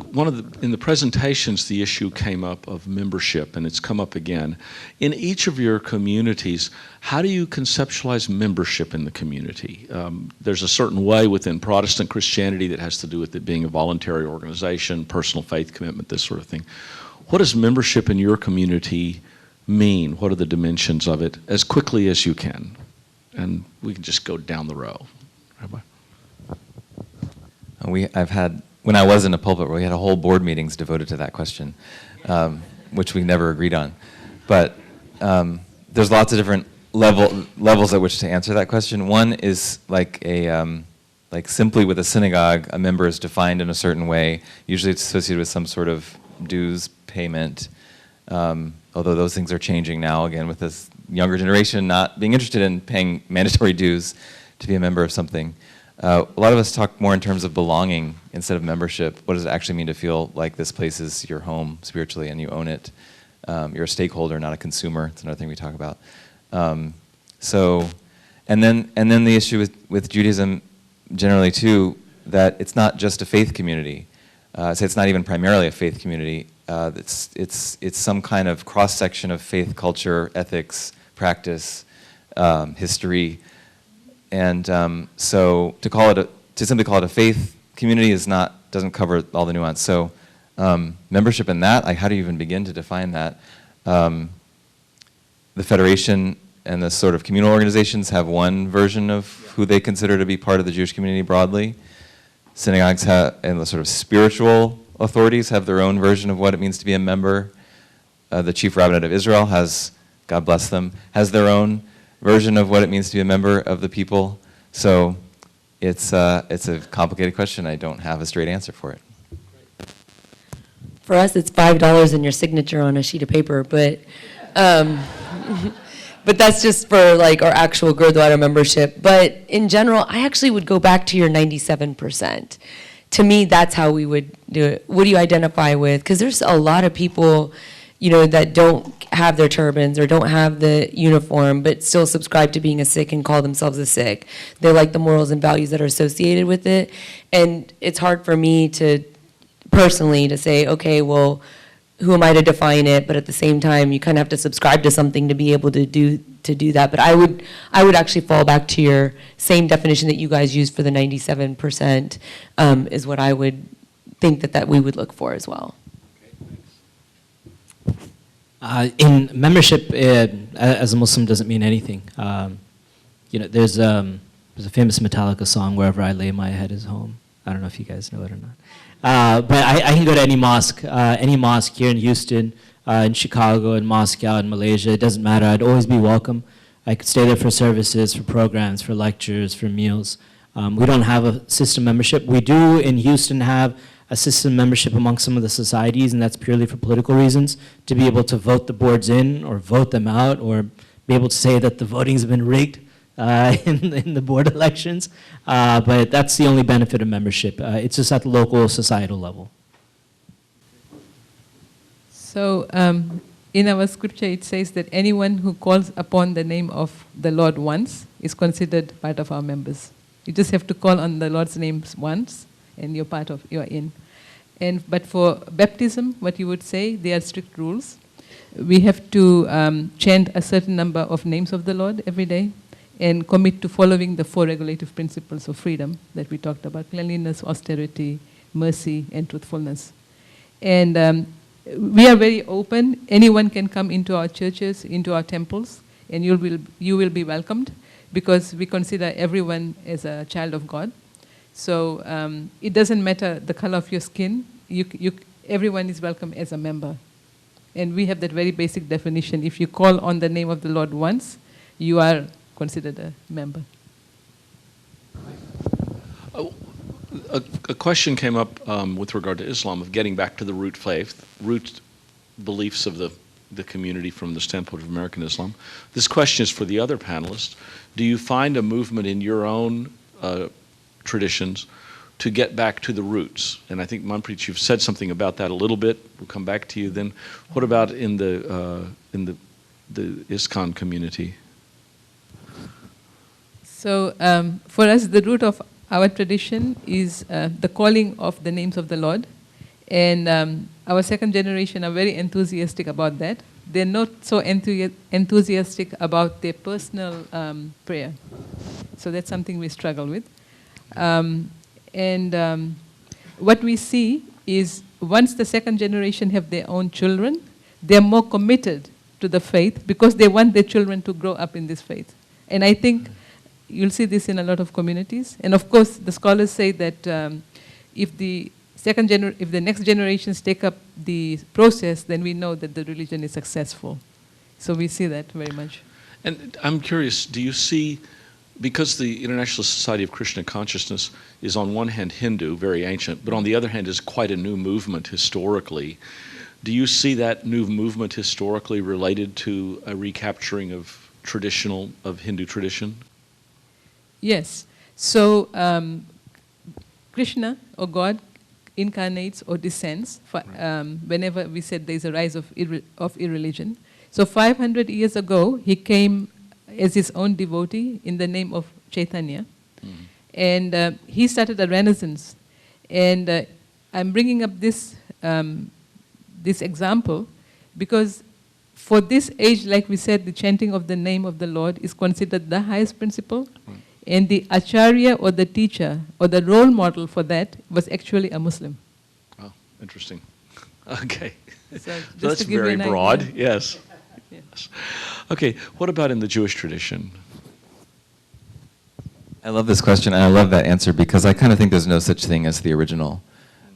in the presentations, the issue came up of membership, and it's come up again. In each of your communities, how do you conceptualize membership in the community? There's a certain way within Protestant Christianity that has to do with it being a voluntary organization, personal faith commitment, this sort of thing. What does membership in your community mean? What are the dimensions of it, as quickly as you can? And we can just go down the row. Rabbi? I've had, when I was in a pulpit, we had a whole board meetings devoted to that question, which we never agreed on. But there's lots of different levels at which to answer that question. One is like simply with a synagogue, a member is defined in a certain way. Usually it's associated with some sort of dues payment, although those things are changing now, again, with this younger generation not being interested in paying mandatory dues to be a member of something. A lot of us talk more in terms of belonging instead of membership. What does it actually mean to feel like this place is your home spiritually and you own it? You're a stakeholder, not a consumer. It's another thing we talk about. And then the issue with Judaism generally too, that it's not just a faith community. So it's not even primarily a faith community. It's some kind of cross section of faith, culture, ethics, practice, history. And so to simply call it a faith community doesn't cover all the nuance. So membership in that, how do you even begin to define that? The Federation and the sort of communal organizations have one version of who they consider to be part of the Jewish community broadly. Synagogues and the sort of spiritual authorities have their own version of what it means to be a member. The Chief Rabbinate of Israel has, God bless them, has their own version of what it means to be a member of the people. So it's a complicated question. I don't have a straight answer for it. For us, it's $5 and your signature on a sheet of paper, but but that's just for like our actual Gurdwara membership. But in general, I actually would go back to your 97%. To me, that's how we would do it. What do you identify with? Because there's a lot of people, that don't have their turbans or don't have the uniform, but still subscribe to being a Sikh and call themselves a Sikh. They like the morals and values that are associated with it. And it's hard for me personally to say, okay, well, who am I to define it? But at the same time, you kind of have to subscribe to something to be able to do that. But I would actually fall back to your same definition that you guys used for the 97%, is what I would think that we would look for as well. In membership, as a Muslim, doesn't mean anything. There's a famous Metallica song, "Wherever I Lay My Head Is Home." I don't know if you guys know it or not. But I can go to any mosque here in Houston, in Chicago, in Moscow, in Malaysia. It doesn't matter. I'd always be welcome. I could stay there for services, for programs, for lectures, for meals. We don't have a system membership. We do in Houston have a system membership among some of the societies, and that's purely for political reasons, to be able to vote the boards in or vote them out or be able to say that the votings have been rigged in the board elections. But that's the only benefit of membership. It's just at the local societal level. So in our scripture it says that anyone who calls upon the name of the Lord once is considered part of our members. You just have to call on the Lord's name once, and you're in. But for baptism, what you would say, there are strict rules. We have to chant a certain number of names of the Lord every day, and commit to following the 4 regulative principles of freedom that we talked about: cleanliness, austerity, mercy, and truthfulness. And we are very open. Anyone can come into our churches, into our temples, and you will be welcomed, because we consider everyone as a child of God. So it doesn't matter the color of your skin. Everyone is welcome as a member. And we have that very basic definition. If you call on the name of the Lord once, you are considered a member. A question came up with regard to Islam, of getting back to the root faith, root beliefs of the community from the standpoint of American Islam. This question is for the other panelists. Do you find a movement in your own traditions to get back to the roots? And I think, Manpreet, you've said something about that a little bit. We'll come back to you then. What about in the ISKCON community? So for us, the root of our tradition is the calling of the names of the Lord. And our second generation are very enthusiastic about that. They're not so enthusiastic about their personal prayer. So that's something we struggle with. What we see is, once the second generation have their own children, they're more committed to the faith because they want their children to grow up in this faith. And I think you'll see this in a lot of communities. And of course, the scholars say that if the next generations take up the process, then we know that the religion is successful. So we see that very much. And I'm curious, do you see, because the International Society of Krishna Consciousness is on one hand Hindu, very ancient, but on the other hand is quite a new movement historically, do you see that new movement historically related to a recapturing of Hindu tradition? Yes. So Krishna, or God, incarnates or descends whenever we said there's a rise of irreligion. So 500 years ago, he came as his own devotee in the name of Chaitanya. Mm-hmm. And he started a renaissance. And I'm bringing up this example because for this age, like we said, the chanting of the name of the Lord is considered the highest principle. Mm-hmm. And the acharya, or the teacher, or the role model for that was actually a Muslim. Oh, interesting. Okay. So that's very broad, yes. Yes. Okay, what about in the Jewish tradition? I love this question, and I love that answer, because I kind of think there's no such thing as the original.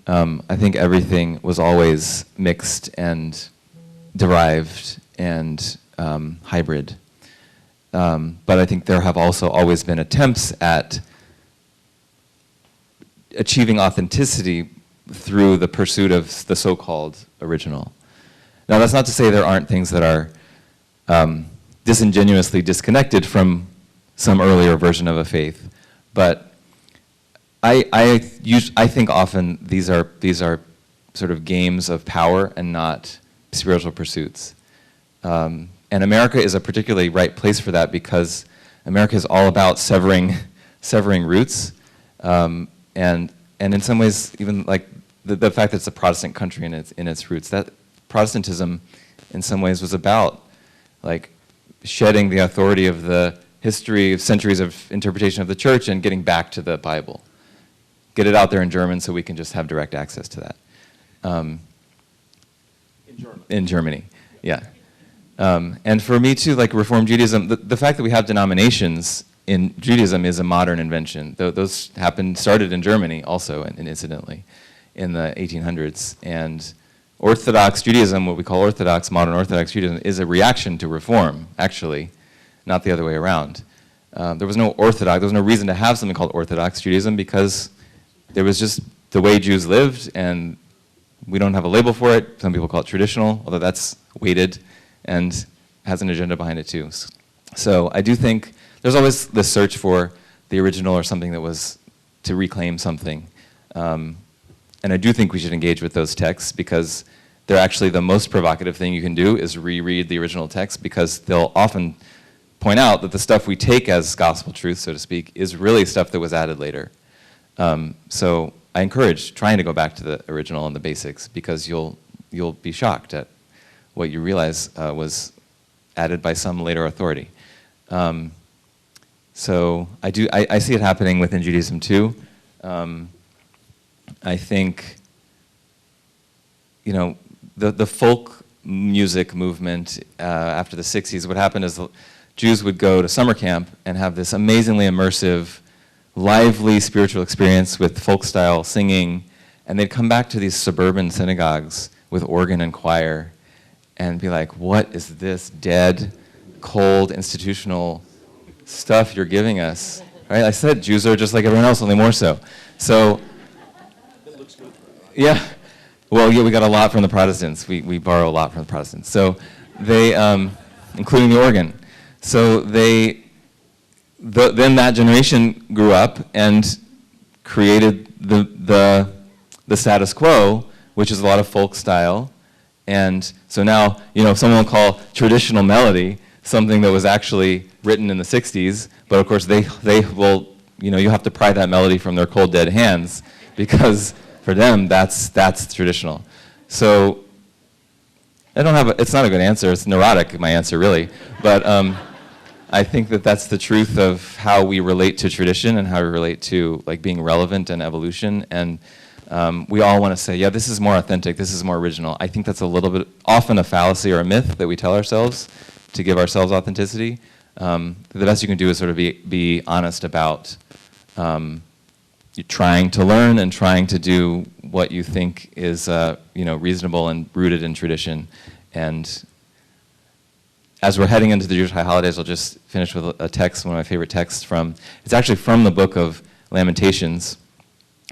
I think everything was always mixed and derived and hybrid. But I think there have also always been attempts at achieving authenticity through the pursuit of the so-called original. Now, that's not to say there aren't things that are disingenuously disconnected from some earlier version of a faith, but I think often these are sort of games of power and not spiritual pursuits. And America is a particularly right place for that, because America is all about severing roots, and in some ways, even like the fact that it's a Protestant country in its roots, that Protestantism in some ways was about like shedding the authority of the history of centuries of interpretation of the church and getting back to the Bible. Get it out there in German so we can just have direct access to that. In Germany, yeah. And for me too, like Reform Judaism, the fact that we have denominations in Judaism is a modern invention. Those started in Germany also, and incidentally, in the 1800s. And Orthodox Judaism, what we call Orthodox, modern Orthodox Judaism, is a reaction to Reform, actually, not the other way around. There was no reason to have something called Orthodox Judaism, because there was just the way Jews lived, and we don't have a label for it. Some people call it traditional, although that's weighted and has an agenda behind it too. So I do think there's always this search for the original or something that was to reclaim something. And I do think we should engage with those texts, because they're actually the most provocative thing you can do is reread the original text, because they'll often point out that the stuff we take as gospel truth, so to speak, is really stuff that was added later. So I encourage trying to go back to the original and the basics, because you'll be shocked at what you realize was added by some later authority. So I see it happening within Judaism too. I think, the folk music movement after the 60s, what happened is Jews would go to summer camp and have this amazingly immersive, lively spiritual experience with folk style singing, and they'd come back to these suburban synagogues with organ and choir and be like, what is this dead, cold, institutional stuff you're giving us? Right? I said Jews are just like everyone else, only more so. So, yeah. Well, yeah, we got a lot from the Protestants. We borrow a lot from the Protestants. So they, including the organ. So then that generation grew up and created the status quo, which is a lot of folk style. And so now, someone will call traditional melody something that was actually written in the 60s, but of course they will, you have to pry that melody from their cold dead hands, because for them that's traditional. So it's not a good answer. It's neurotic, my answer really, but I think that's the truth of how we relate to tradition and how we relate to being relevant and evolution. And we all want to say, yeah, this is more authentic, this is more original. I think that's a little bit often a fallacy or a myth that we tell ourselves to give ourselves authenticity. The best you can do is sort of be honest about you're trying to learn and trying to do what you think is reasonable and rooted in tradition. And as we're heading into the Jewish high holidays, I'll just finish with a text, one of my favorite texts it's actually from the book of Lamentations,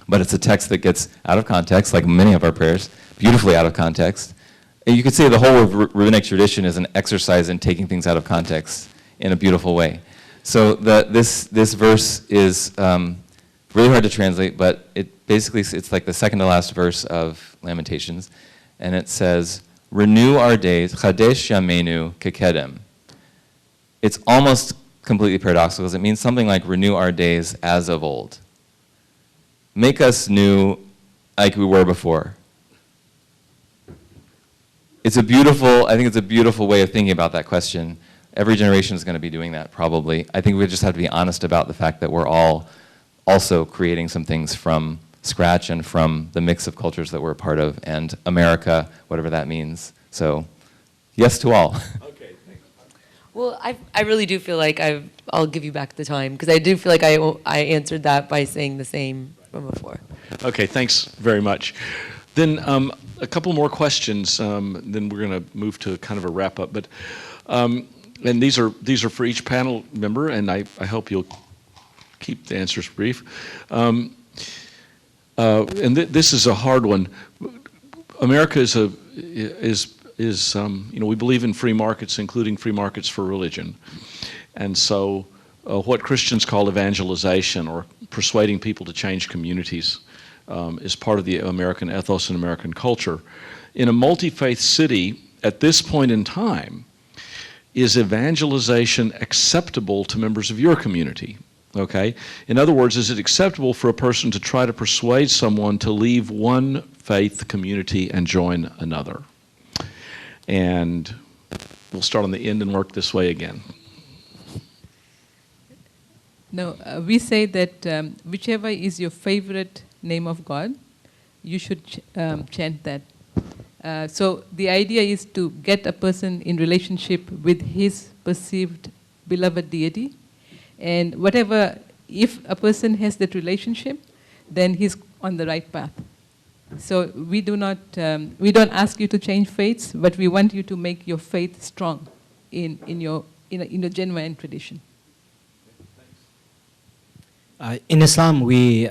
but it's a text that gets out of context, like many of our prayers, beautifully out of context. And you could say the whole of rabbinic tradition is an exercise in taking things out of context in a beautiful way. So this verse is really hard to translate, but it's like the second to last verse of Lamentations, and it says, "Renew our days, chadesh yamenu kekedem." It's almost completely paradoxical, because it means something like renew our days as of old. Make us new like we were before. I think it's a beautiful way of thinking about that question. Every generation is going to be doing that, probably. I think we just have to be honest about the fact that we're all also creating some things from scratch and from the mix of cultures that we're a part of, and America, whatever that means. So, yes to all. Okay, thanks. Well, I really do feel like I'll give you back the time, because I do feel like I answered that by saying the same from before. Okay, thanks very much. Then a couple more questions, then we're going to move to kind of a wrap-up. But and these are for each panel member, and I hope you'll keep the answers brief. And this is a hard one. America is we believe in free markets, including free markets for religion, and so what Christians call evangelization, or persuading people to change communities, is part of the American ethos and American culture. In a multi-faith city, at this point in time, is evangelization acceptable to members of your community? Okay? In other words, is it acceptable for a person to try to persuade someone to leave one faith community and join another? And we'll start on the end and work this way again. No, we say that whichever is your favorite name of God, you should chant that. So the idea is to get a person in relationship with his perceived beloved deity, and if a person has that relationship, then he's on the right path. So we don't ask you to change faiths, but we want you to make your faith strong in a genuine tradition. In Islam, we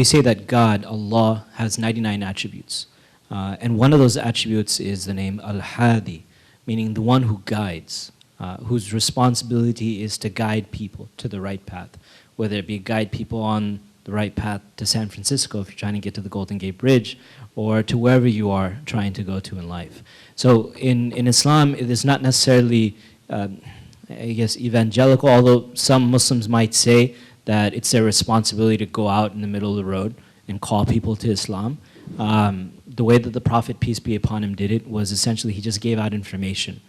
say that God, Allah, has 99 attributes. And one of those attributes is the name Al-Hadi, meaning the one who guides, whose responsibility is to guide people to the right path, whether it be guide people on the right path to San Francisco if you're trying to get to the Golden Gate Bridge, or to wherever you are trying to go to in life. So in Islam, it is not necessarily, I guess, evangelical, although some Muslims might say that it's their responsibility to go out in the middle of the road and call people to Islam. The way that the Prophet, peace be upon him, did it was essentially he just gave out information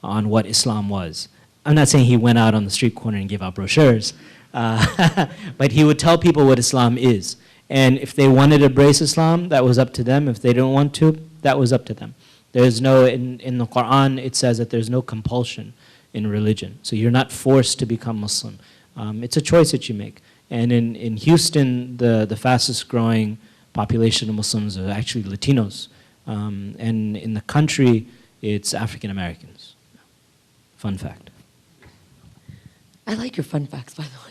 on what Islam was. I'm not saying he went out on the street corner and gave out brochures, but he would tell people what Islam is. And if they wanted to embrace Islam, that was up to them. If they didn't want to, that was up to them. There's no, in the Quran, it says that there's no compulsion in religion. So you're not forced to become Muslim. It's a choice that you make. And in Houston, the fastest growing population of Muslims are actually Latinos. And in the country, it's African Americans. Fun fact. I like your fun facts, by the way.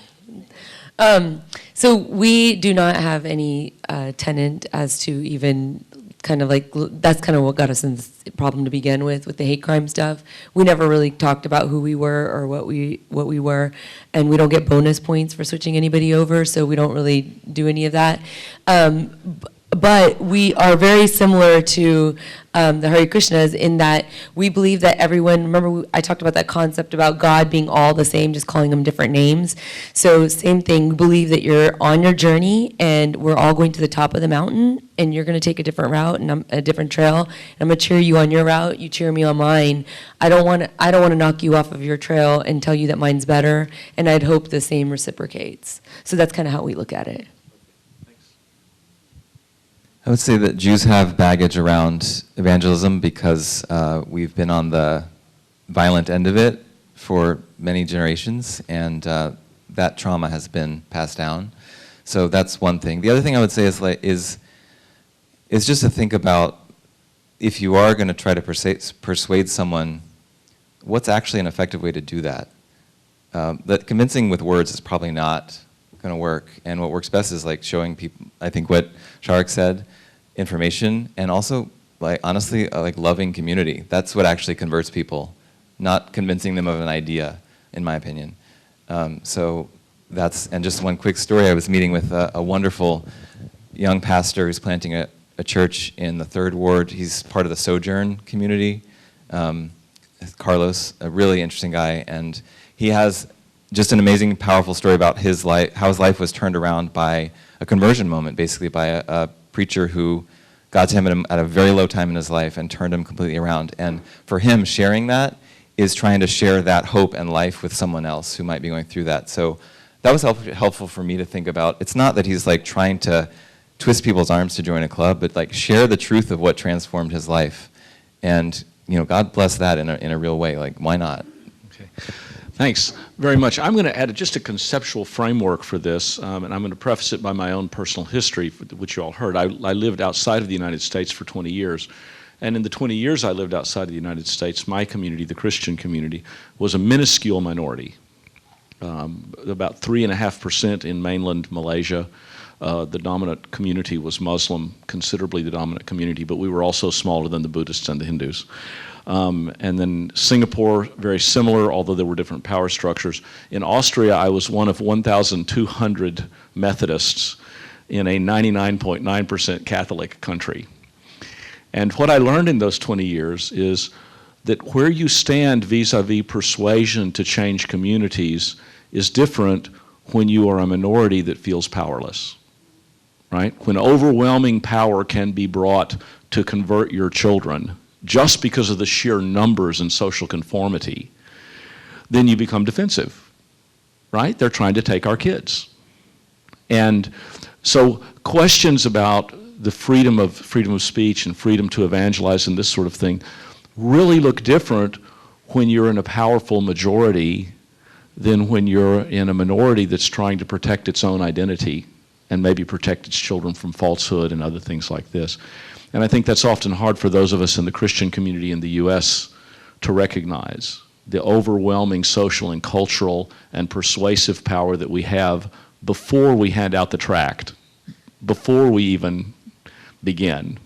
So we do not have any tenant as to even kind of like, that's kind of what got us in this problem to begin with the hate crime stuff. We never really talked about who we were or what we were, and we don't get bonus points for switching anybody over, so we don't really do any of that. But we are very similar to the Hare Krishnas in that we believe that everyone, remember I talked about that concept about God being all the same, just calling them different names. So same thing, we believe that you're on your journey and we're all going to the top of the mountain and you're going to take a different route and a different trail. And I'm going to cheer you on your route, you cheer me on mine. I don't want to knock you off of your trail and tell you that mine's better, and I'd hope the same reciprocates. So that's kind of how we look at it. I would say that Jews have baggage around evangelism because we've been on the violent end of it for many generations, and that trauma has been passed down. So that's one thing. The other thing I would say is just to think about, if you are going to try to persuade someone, what's actually an effective way to do that? That convincing with words is probably not going to work, and what works best is like showing people, I think what Sharik said, information, and also like honestly like loving community. That's what actually converts people, not convincing them of an idea, in my opinion. So that's, and just one quick story, I was meeting with a wonderful young pastor who's planting a church in the 3rd Ward. He's part of the Sojourn community. Carlos, a really interesting guy, and he has just an amazing, powerful story about his life, how his life was turned around by a conversion moment, basically by a preacher who got to him at a very low time in his life and turned him completely around. And for him, sharing that is trying to share that hope and life with someone else who might be going through that. So that was helpful for me to think about. It's not that he's like trying to twist people's arms to join a club, but like share the truth of what transformed his life. And God bless that in a real way. Like, why not? Okay. Thanks very much. I'm going to add just a conceptual framework for this, and I'm going to preface it by my own personal history, which you all heard. I lived outside of the United States for 20 years, and in the 20 years I lived outside of the United States, my community, the Christian community, was a minuscule minority, about 3.5% in mainland Malaysia. The dominant community was Muslim, considerably the dominant community, but we were also smaller than the Buddhists and the Hindus. And then Singapore, very similar, although there were different power structures. In Austria, I was one of 1,200 Methodists in a 99.9% Catholic country. And what I learned in those 20 years is that where you stand vis-a-vis persuasion to change communities is different when you are a minority that feels powerless, right? When overwhelming power can be brought to convert your children just because of the sheer numbers and social conformity, then you become defensive, right? They're trying to take our kids. And so questions about the freedom of speech and freedom to evangelize and this sort of thing really look different when you're in a powerful majority than when you're in a minority that's trying to protect its own identity and maybe protect its children from falsehood and other things like this. And I think that's often hard for those of us in the Christian community in the U.S. to recognize the overwhelming social and cultural and persuasive power that we have before we hand out the tract, before we even begin.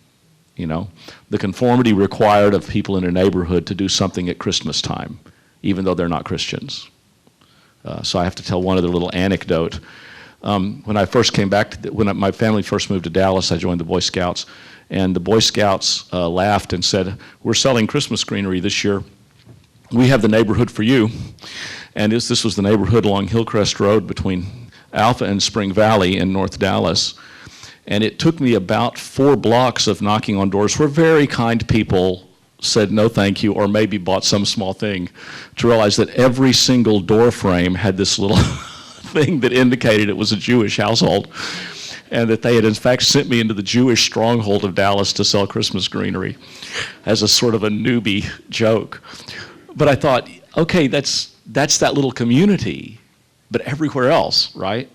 The conformity required of people in a neighborhood to do something at Christmas time, even though they're not Christians. So I have to tell one other little anecdote. When I first came back, my family first moved to Dallas, I joined the Boy Scouts, and the Boy Scouts laughed and said, "We're selling Christmas greenery this year. We have the neighborhood for you." And this was the neighborhood along Hillcrest Road between Alpha and Spring Valley in North Dallas. And it took me about 4 blocks of knocking on doors where very kind people said no thank you or maybe bought some small thing to realize that every single door frame had this little thing that indicated it was a Jewish household, and that they had in fact sent me into the Jewish stronghold of Dallas to sell Christmas greenery as a sort of a newbie joke. But I thought, okay, that's that little community, but everywhere else, right?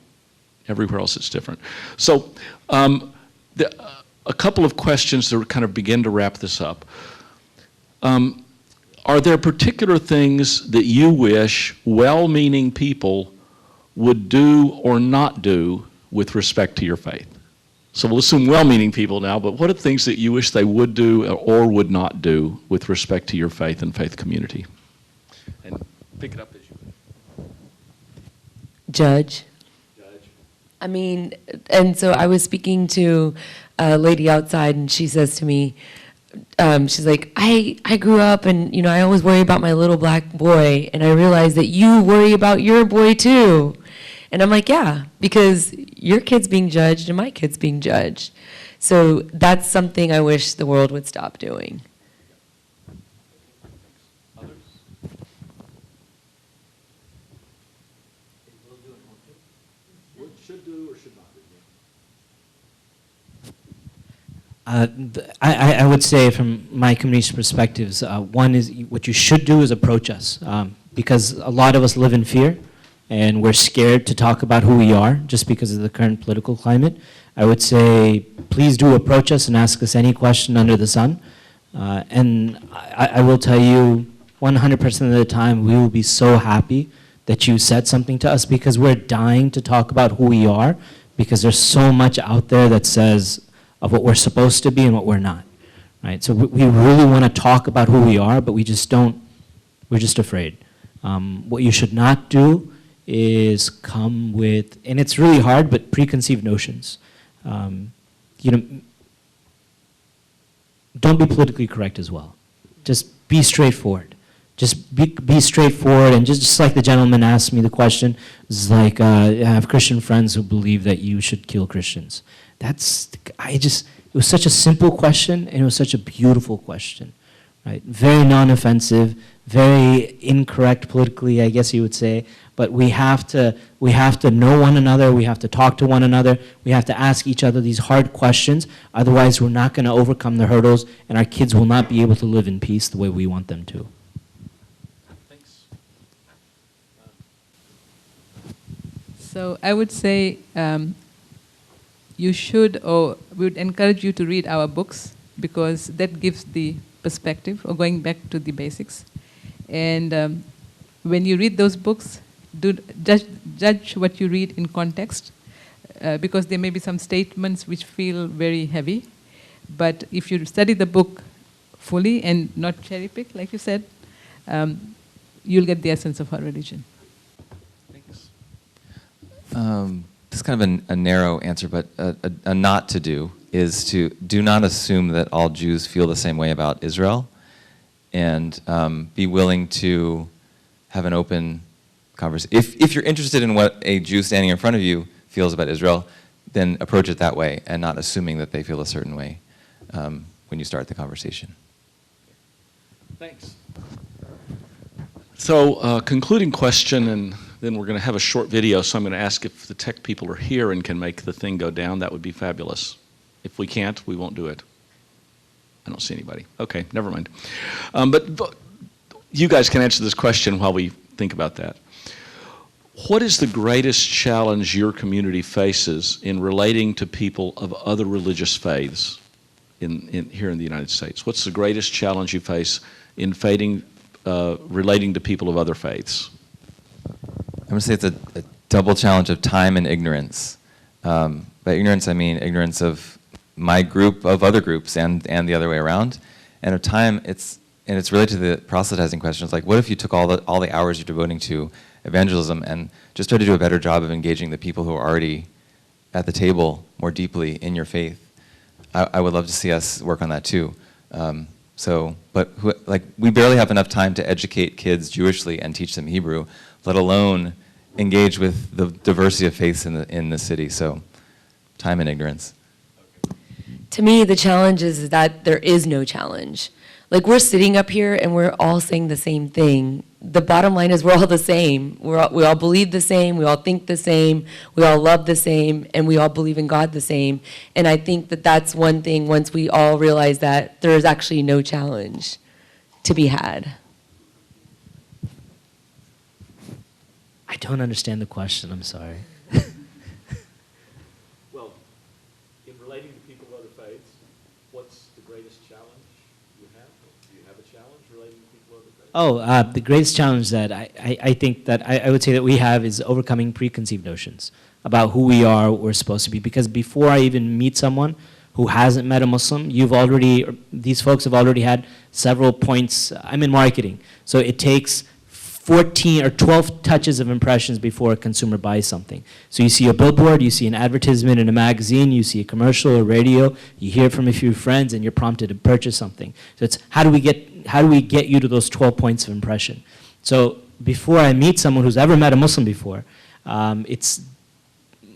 Everywhere else it's different. So a couple of questions to kind of begin to wrap this up. Are there particular things that you wish well-meaning people would do or not do with respect to your faith? So we'll assume well-meaning people now, but what are things that you wish they would do or would not do with respect to your faith and faith community? And pick it up as you would. Judge. I mean, and so I was speaking to a lady outside, and she says to me, she's like, I grew up and, you know, I always worry about my little black boy, and I realize that you worry about your boy too. And I'm like, yeah, because your kid's being judged and my kid's being judged. So that's something I wish the world would stop doing. Others? What should do or should not do? I would say from my community's perspectives, one is what you should do is approach us, because a lot of us live in fear and we're scared to talk about who we are just because of the current political climate. I would say please do approach us and ask us any question under the sun. And I will tell you 100% of the time we will be so happy that you said something to us, because we're dying to talk about who we are, because there's so much out there that says of what we're supposed to be and what we're not, right? So we really want to talk about who we are, but we just don't, we're just afraid. What you should not do is come with, and it's really hard, but preconceived notions. You know, don't be politically correct as well. Just be straightforward. Just be straightforward, and just like the gentleman asked me the question, it's like, I have Christian friends who believe that you should kill Christians. It was such a simple question, and it was such a beautiful question, right? Very non-offensive, very incorrect politically, I guess you would say, but we have to know one another, we have to talk to one another, we have to ask each other these hard questions, otherwise we're not going to overcome the hurdles, and our kids will not be able to live in peace the way we want them to. So I would say you should, or we would encourage you to read our books, because that gives the perspective, or going back to the basics. And when you read those books, judge what you read in context, because there may be some statements which feel very heavy. But if you study the book fully and not cherry pick, like you said, you'll get the essence of our religion. This is kind of a narrow answer, but a not to do is to do not assume that all Jews feel the same way about Israel, and be willing to have an open conversation. If you're interested in what a Jew standing in front of you feels about Israel, then approach it that way, and not assuming that they feel a certain way when you start the conversation. Thanks. So, concluding question, and then we're going to have a short video, so I'm going to ask if the tech people are here and can make the thing go down. That would be fabulous. If we can't, we won't do it. I don't see anybody. Okay, never mind. But you guys can answer this question while we think about that. What is the greatest challenge your community faces in relating to people of other religious faiths here in the United States? What's the greatest challenge you face in relating to people of other faiths? I'm going to say it's a double challenge of time and ignorance. By ignorance, I mean ignorance of my group, of other groups, and the other way around. And of time, it's related to the proselytizing question. It's like, what if you took all the hours you're devoting to evangelism, and just try to do a better job of engaging the people who are already at the table more deeply in your faith. I would love to see us work on that too. We barely have enough time to educate kids Jewishly and teach them Hebrew, let alone engage with the diversity of faiths in the city. So, time and ignorance. To me, the challenge is that there is no challenge. Like, we're sitting up here and we're all saying the same thing. The bottom line is we're all the same. We all believe the same, we all think the same, we all love the same, and we all believe in God the same. And I think that that's one thing, once we all realize that, there is actually no challenge to be had. I don't understand the question, I'm sorry. Well, in relating to people of other faiths, what's the greatest challenge you have? Do you have a challenge relating to people of other faiths? The greatest challenge that I think that I would say that we have is overcoming preconceived notions about who we are, what we're supposed to be. Because before I even meet someone who hasn't met a Muslim, these folks have already had several points. I'm in marketing, so it takes 14 or 12 touches of impressions before a consumer buys something. So you see a billboard, you see an advertisement in a magazine, you see a commercial or radio, you hear from a few friends, and you're prompted to purchase something. So it's how do we get you to those 12 points of impression? So before I meet someone who's ever met a Muslim before, it's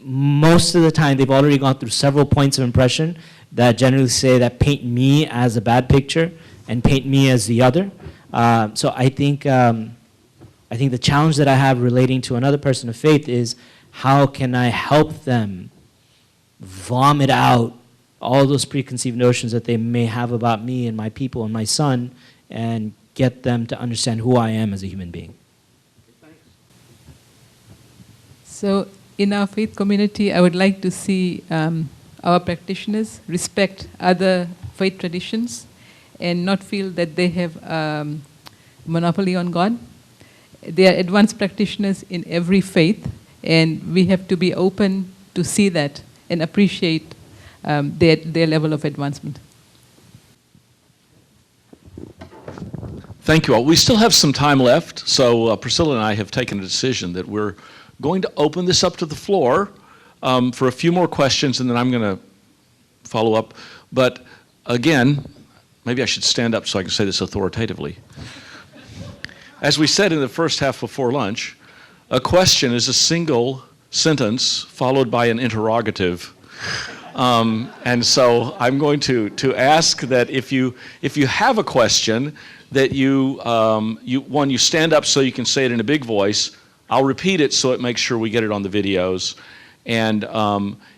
most of the time they've already gone through several points of impression that generally say that paint me as a bad picture and paint me as the other. So I think the challenge that I have relating to another person of faith is how can I help them vomit out all those preconceived notions that they may have about me and my people and my son, and get them to understand who I am as a human being. So in our faith community, I would like to see our practitioners respect other faith traditions and not feel that they have monopoly on God. They are advanced practitioners in every faith, and we have to be open to see that and appreciate their level of advancement. Thank you all. We still have some time left, so Priscilla and I have taken a decision that we're going to open this up to the floor for a few more questions, and then I'm going to follow up. But again, maybe I should stand up so I can say this authoritatively. As we said in the first half before lunch, a question is a single sentence followed by an interrogative. And so I'm going to ask that if you have a question, that you stand up so you can say it in a big voice. I'll repeat it so it makes sure we get it on the videos. And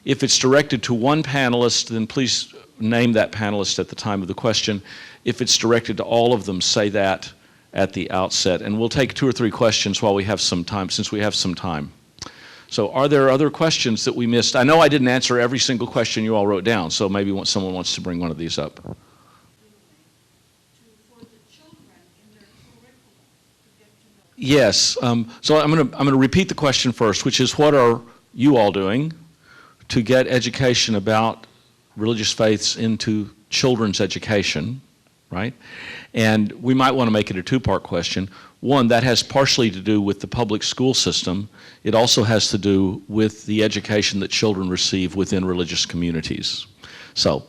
if it's directed to one panelist, then please name that panelist at the time of the question. If it's directed to all of them, say that at the outset. And we'll take 2 or 3 questions while we have some time, since we have some time. So are there other questions that we missed? I know I didn't answer every single question you all wrote down, so maybe someone wants to bring one of these up. Yes, so I'm going to repeat the question first, which is, what are you all doing to get education about religious faiths into children's education, right? And we might want to make it a 2-part question. One, that has partially to do with the public school system. It also has to do with the education that children receive within religious communities. So,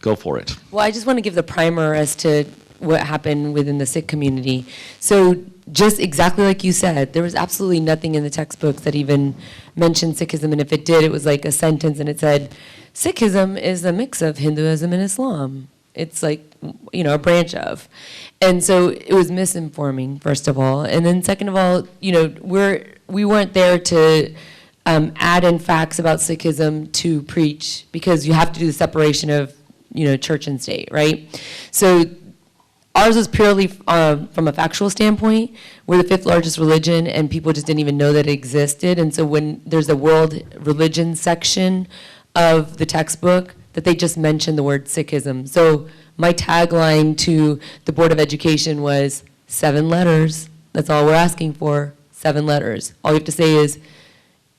go for it. Well, I just want to give the primer as to what happened within the Sikh community. So just exactly like you said, there was absolutely nothing in the textbooks that even mentioned Sikhism, and if it did, it was like a sentence and it said, Sikhism is a mix of Hinduism and Islam. It's like, a branch of. And so it was misinforming, first of all. And then second of all, we weren't there to add in facts about Sikhism to preach, because you have to do the separation of, church and state, right? So ours was purely from a factual standpoint. We're the 5th largest religion, and people just didn't even know that it existed. And so when there's a world religion section of the textbook, that they just mentioned the word Sikhism. So my tagline to the Board of Education was 7 letters. That's all we're asking for, 7 letters. All you have to say is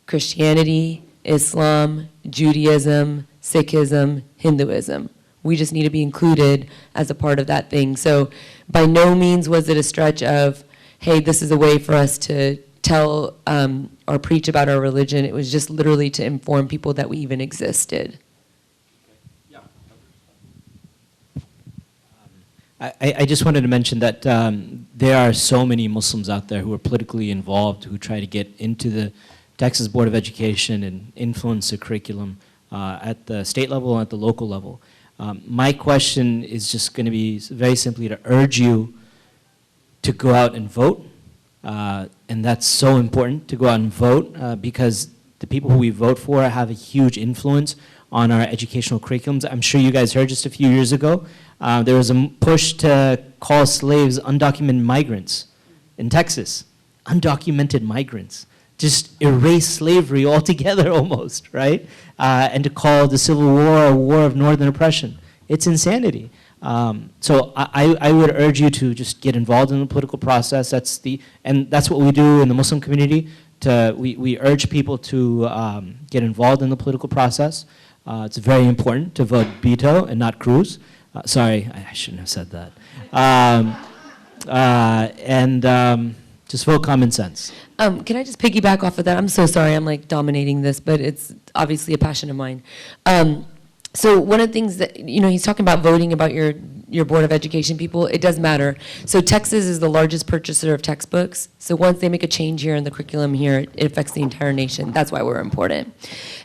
Christianity, Islam, Judaism, Sikhism, Hinduism. We just need to be included as a part of that thing. So by no means was it a stretch of, hey, this is a way for us to tell or preach about our religion. It was just literally to inform people that we even existed. I just wanted to mention that there are so many Muslims out there who are politically involved, who try to get into the Texas Board of Education and influence the curriculum at the state level and at the local level. My question is just going to be very simply to urge you to go out and vote. And that's so important, to go out and vote, because the people who we vote for have a huge influence on our educational curriculums. I'm sure you guys heard just a few years ago, there was a push to call slaves undocumented migrants in Texas. Undocumented migrants. Just erase slavery altogether almost, right? And to call the Civil War a war of northern oppression. It's insanity. So I would urge you to just get involved in the political process. And that's what we do in the Muslim community. We urge people to get involved in the political process. It's very important to vote Beto and not Cruz. Sorry, I shouldn't have said that. Just vote common sense. Can I just piggyback off of that? I'm so sorry I'm like dominating this, but it's obviously a passion of mine. So one of the things that, he's talking about voting about your Board of Education people, it does matter. So Texas is the largest purchaser of textbooks. So once they make a change here in the curriculum here, it affects the entire nation. That's why we're important.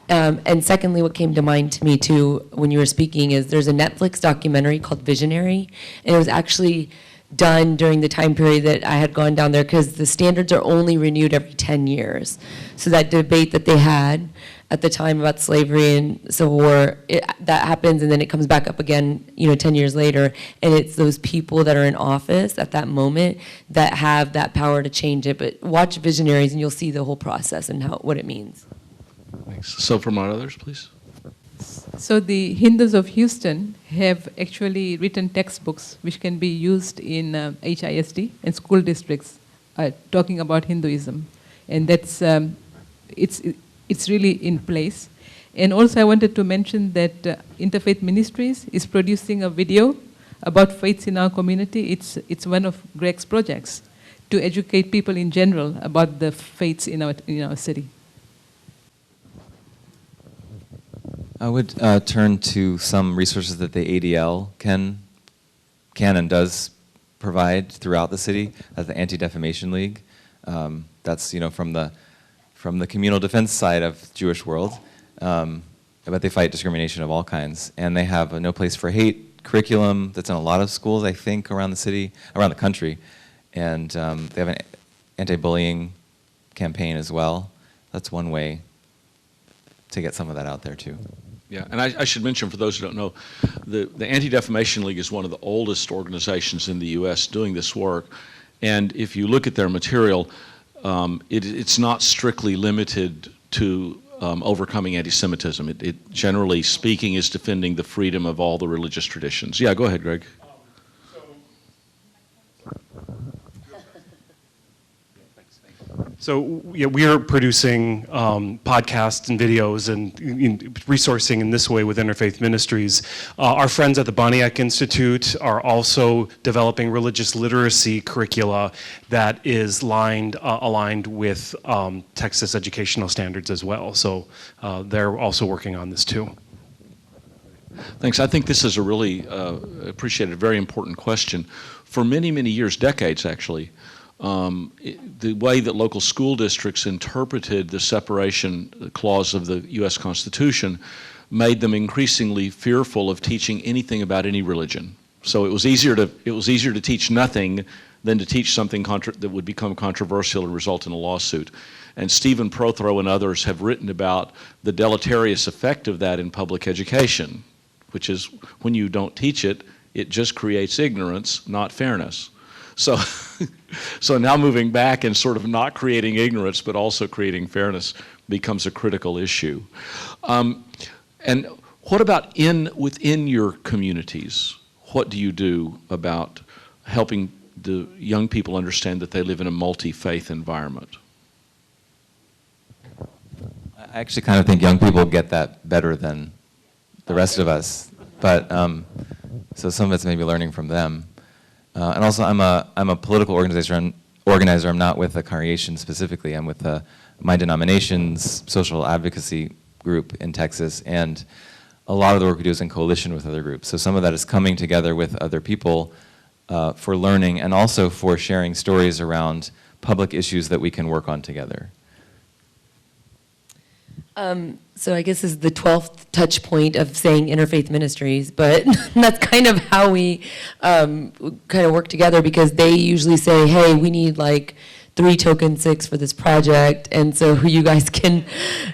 And secondly, what came to mind to me too when you were speaking is there's a Netflix documentary called Visionary, and it was actually done during the time period that I had gone down there because the standards are only renewed every 10 years. So that debate that they had at the time about slavery and Civil War, that happens and then it comes back up again, 10 years later, and it's those people that are in office at that moment that have that power to change it. But watch Visionaries and you'll see the whole process and what it means. Thanks. So from our others, please. So the Hindus of Houston have actually written textbooks which can be used in HISD and school districts talking about Hinduism. And that's, it's really in place. And also I wanted to mention that Interfaith Ministries is producing a video about faiths in our community. It's one of Greg's projects to educate people in general about the faiths in our city. I would turn to some resources that the ADL can and does provide throughout the city, as the Anti-Defamation League. That's from the communal defense side of Jewish world, but they fight discrimination of all kinds, and they have a No Place for Hate curriculum that's in a lot of schools, I think, around the country, and they have an anti-bullying campaign as well. That's one way to get some of that out there too. Yeah, and I should mention, for those who don't know, the Anti-Defamation League is one of the oldest organizations in the U.S. doing this work, and if you look at their material, it's not strictly limited to overcoming anti-Semitism. It generally speaking is defending the freedom of all the religious traditions. Yeah, go ahead, Greg. So yeah, we are producing podcasts and videos and resourcing in this way with Interfaith Ministries. Our friends at the Boniek Institute are also developing religious literacy curricula that is aligned with Texas educational standards as well. So they're also working on this too. Thanks. I think this is a really appreciated, very important question. For many, many years, decades actually, the way that local school districts interpreted the separation clause of the U.S. Constitution made them increasingly fearful of teaching anything about any religion. So it was easier to teach nothing than to teach something that would become controversial and result in a lawsuit. And Stephen Prothero and others have written about the deleterious effect of that in public education, which is when you don't teach it, it just creates ignorance, not fairness. So now moving back and sort of not creating ignorance, but also creating fairness becomes a critical issue. And what about within your communities? What do you do about helping the young people understand that they live in a multi-faith environment? I actually kind of think young people get that better than the rest of us, but so some of it's maybe learning from them. And also, I'm a political organizer organizer. I'm not with a congregation specifically. I'm with my denomination's social advocacy group in Texas, and a lot of the work we do is in coalition with other groups. So some of that is coming together with other people for learning and also for sharing stories around public issues that we can work on together. So I guess this is the 12th touch point of saying interfaith ministries, but that's kind of how we kind of work together, because they usually say, hey, we need like 3 token 6 for this project, and so you guys can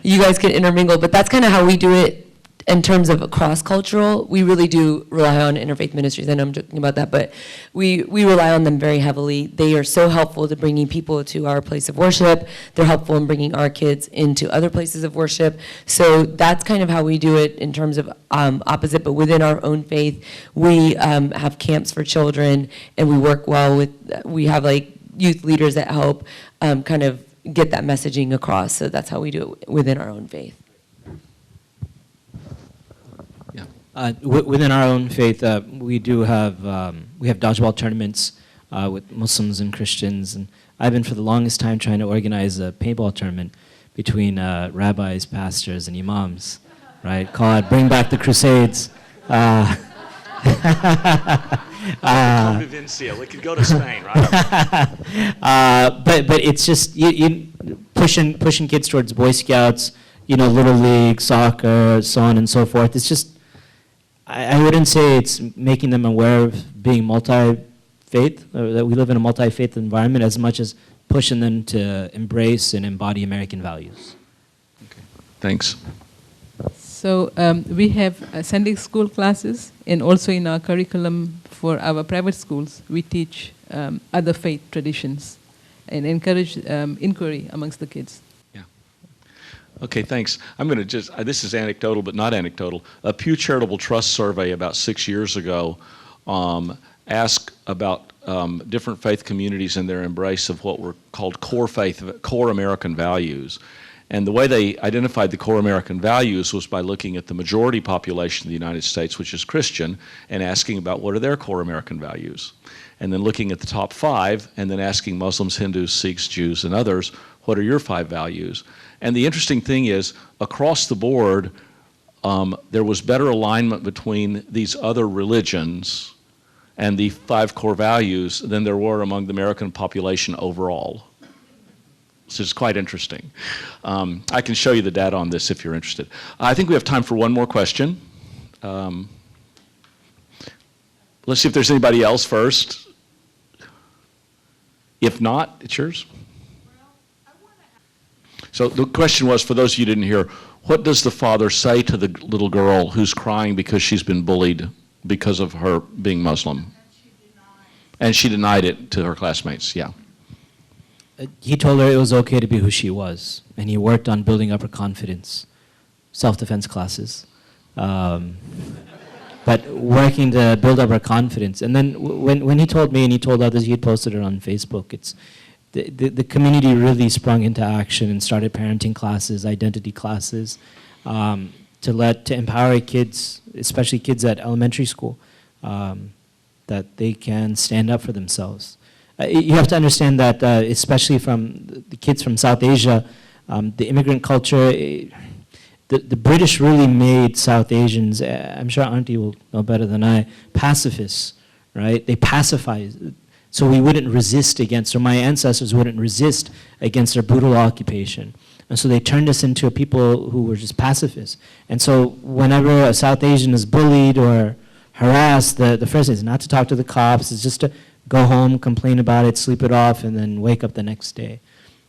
intermingle. But that's kind of how we do it in terms of cross-cultural. We really do rely on interfaith ministries. I know I'm joking about that, but we rely on them very heavily. They are so helpful to bringing people to our place of worship. They're helpful in bringing our kids into other places of worship. So that's kind of how we do it in terms of opposite, but within our own faith, we have camps for children, and we work well with, we have like youth leaders that help kind of get that messaging across. So that's how we do it within our own faith. Within our own faith, we do have dodgeball tournaments with Muslims and Christians, and I've been for the longest time trying to organize a paintball tournament between rabbis, pastors, and imams, right? Call it "Bring Back the Crusades." Convivencia. We could go to Spain, right? But it's just you pushing kids towards Boy Scouts, Little League, soccer, so on and so forth. It's just, I wouldn't say it's making them aware of being multi-faith, or that we live in a multi-faith environment, as much as pushing them to embrace and embody American values. Okay. Thanks. So we have Sunday school classes, and also in our curriculum for our private schools, we teach other faith traditions and encourage inquiry amongst the kids. Yeah. Okay, thanks. I'm going to just, this is anecdotal but not anecdotal. A Pew Charitable Trust survey about 6 years ago asked about different faith communities and their embrace of what were called core American values. And the way they identified the core American values was by looking at the majority population of the United States, which is Christian, and asking about what are their core American values. And then looking at the top 5, and then asking Muslims, Hindus, Sikhs, Jews, and others, what are your 5 values? And the interesting thing is, across the board, there was better alignment between these other religions and the 5 core values than there were among the American population overall. So it's quite interesting. I can show you the data on this if you're interested. I think we have time for one more question. Let's see if there's anybody else first. If not, it's yours. So the question was, for those of you who didn't hear, what does the father say to the little girl who's crying because she's been bullied because of her being Muslim? And she denied it to her classmates, yeah. He told her it was okay to be who she was, and he worked on building up her confidence, self-defense classes, but working to build up her confidence. And then when he told me and he told others, he had posted it on Facebook, it's the community really sprung into action and started parenting classes, identity classes, to empower kids, especially kids at elementary school, that they can stand up for themselves. You have to understand that, especially from the kids from South Asia, the immigrant culture, the British really made South Asians, I'm sure Auntie will know better than I, pacifists, right? They pacified, so we wouldn't resist against, or my ancestors wouldn't resist against their brutal occupation. And so they turned us into a people who were just pacifists. And so whenever a South Asian is bullied or harassed, the first thing is not to talk to the cops, it's just to go home, complain about it, sleep it off, and then wake up the next day,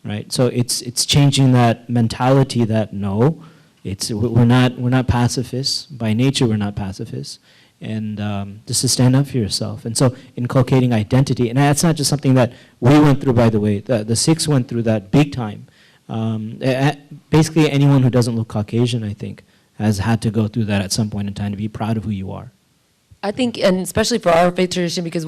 right? So it's changing that mentality that no, we're not pacifists by nature. We're not pacifists, and just to stand up for yourself. And so inculcating identity, and that's not just something that we went through, by the way. The Sikhs went through that big time. Basically, anyone who doesn't look Caucasian, I think, has had to go through that at some point in time to be proud of who you are. I think, and especially for our faith tradition, because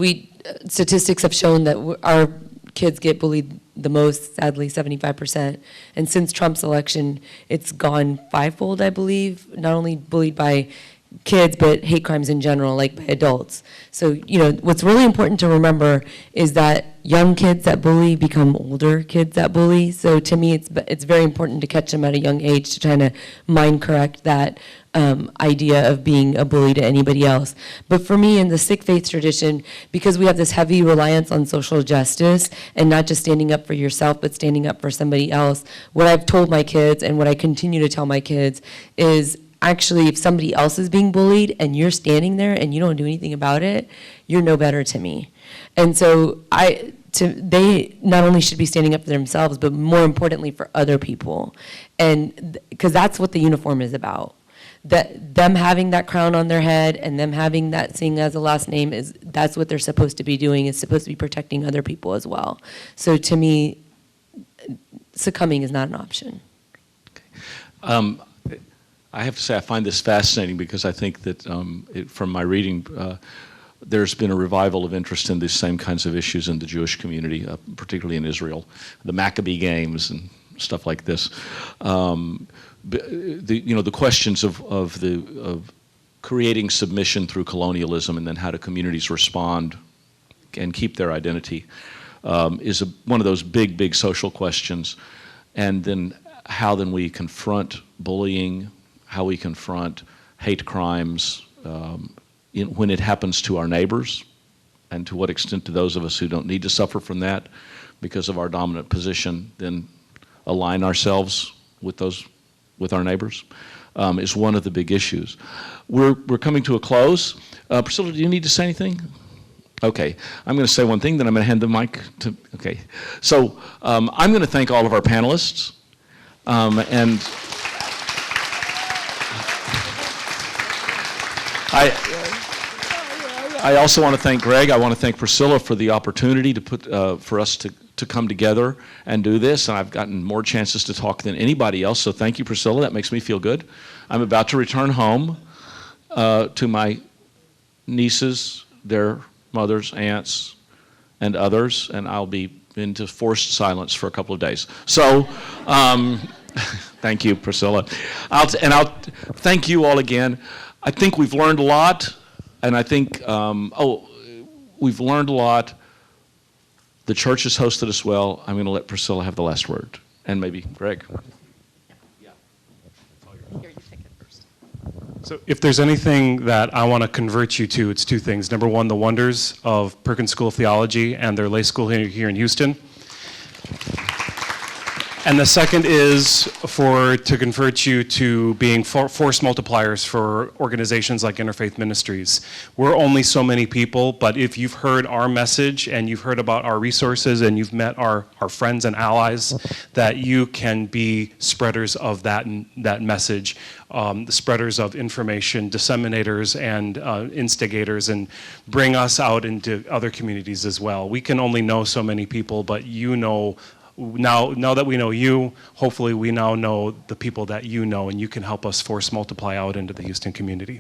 statistics have shown that our kids get bullied the most, sadly, 75%. And since Trump's election, it's gone 5-fold, I believe. Not only bullied by kids, but hate crimes in general, like by adults. So, what's really important to remember is that young kids that bully become older kids that bully. So to me, it's very important to catch them at a young age to try to mind correct that idea of being a bully to anybody else. But for me, in the Sikh faith tradition, because we have this heavy reliance on social justice and not just standing up for yourself, but standing up for somebody else, what I've told my kids and what I continue to tell my kids is, actually, if somebody else is being bullied and you're standing there and you don't do anything about it, you're no better to me. And so they not only should be standing up for themselves, but more importantly for other people. And because that's what the uniform is about. That them having that crown on their head and them having that Singh as a last name, that's what they're supposed to be doing. It's supposed to be protecting other people as well. So to me, succumbing is not an option. I have to say I find this fascinating because I think that from my reading, there's been a revival of interest in these same kinds of issues in the Jewish community, particularly in Israel, the Maccabee Games and stuff like this. The questions of creating submission through colonialism and then how do communities respond and keep their identity is one of those big social questions. And then how then we confront bullying, how we confront hate crimes when it happens to our neighbors, and to what extent do those of us who don't need to suffer from that because of our dominant position then align ourselves with our neighbors, is one of the big issues. We're coming to a close. Priscilla, do you need to say anything? Okay, I'm going to say one thing, then I'm going to hand the mic to, okay. So I'm going to thank all of our panelists, and I also want to thank Greg. I want to thank Priscilla for the opportunity to for us to come together and do this. And I've gotten more chances to talk than anybody else. So thank you, Priscilla. That makes me feel good. I'm about to return home to my nieces, their mothers, aunts, and others, and I'll be into forced silence for a couple of days. So. Thank you, Priscilla. I'll thank you all again. I think we've learned a lot, and I think, we've learned a lot. The church has hosted us well. I'm going to let Priscilla have the last word, and maybe Greg. Here, you take it first. So if there's anything that I want to convert you to, it's two things. Number one, the wonders of Perkins School of Theology and their lay school here in Houston. And the second is to convert you to being force multipliers for organizations like Interfaith Ministries. We're only so many people, but if you've heard our message and you've heard about our resources and you've met our friends and allies, that you can be spreaders of that message, the spreaders of information, disseminators and instigators, and bring us out into other communities as well. We can only know so many people, but now that we know you, hopefully we now know the people that you know, and you can help us force multiply out into the Houston community.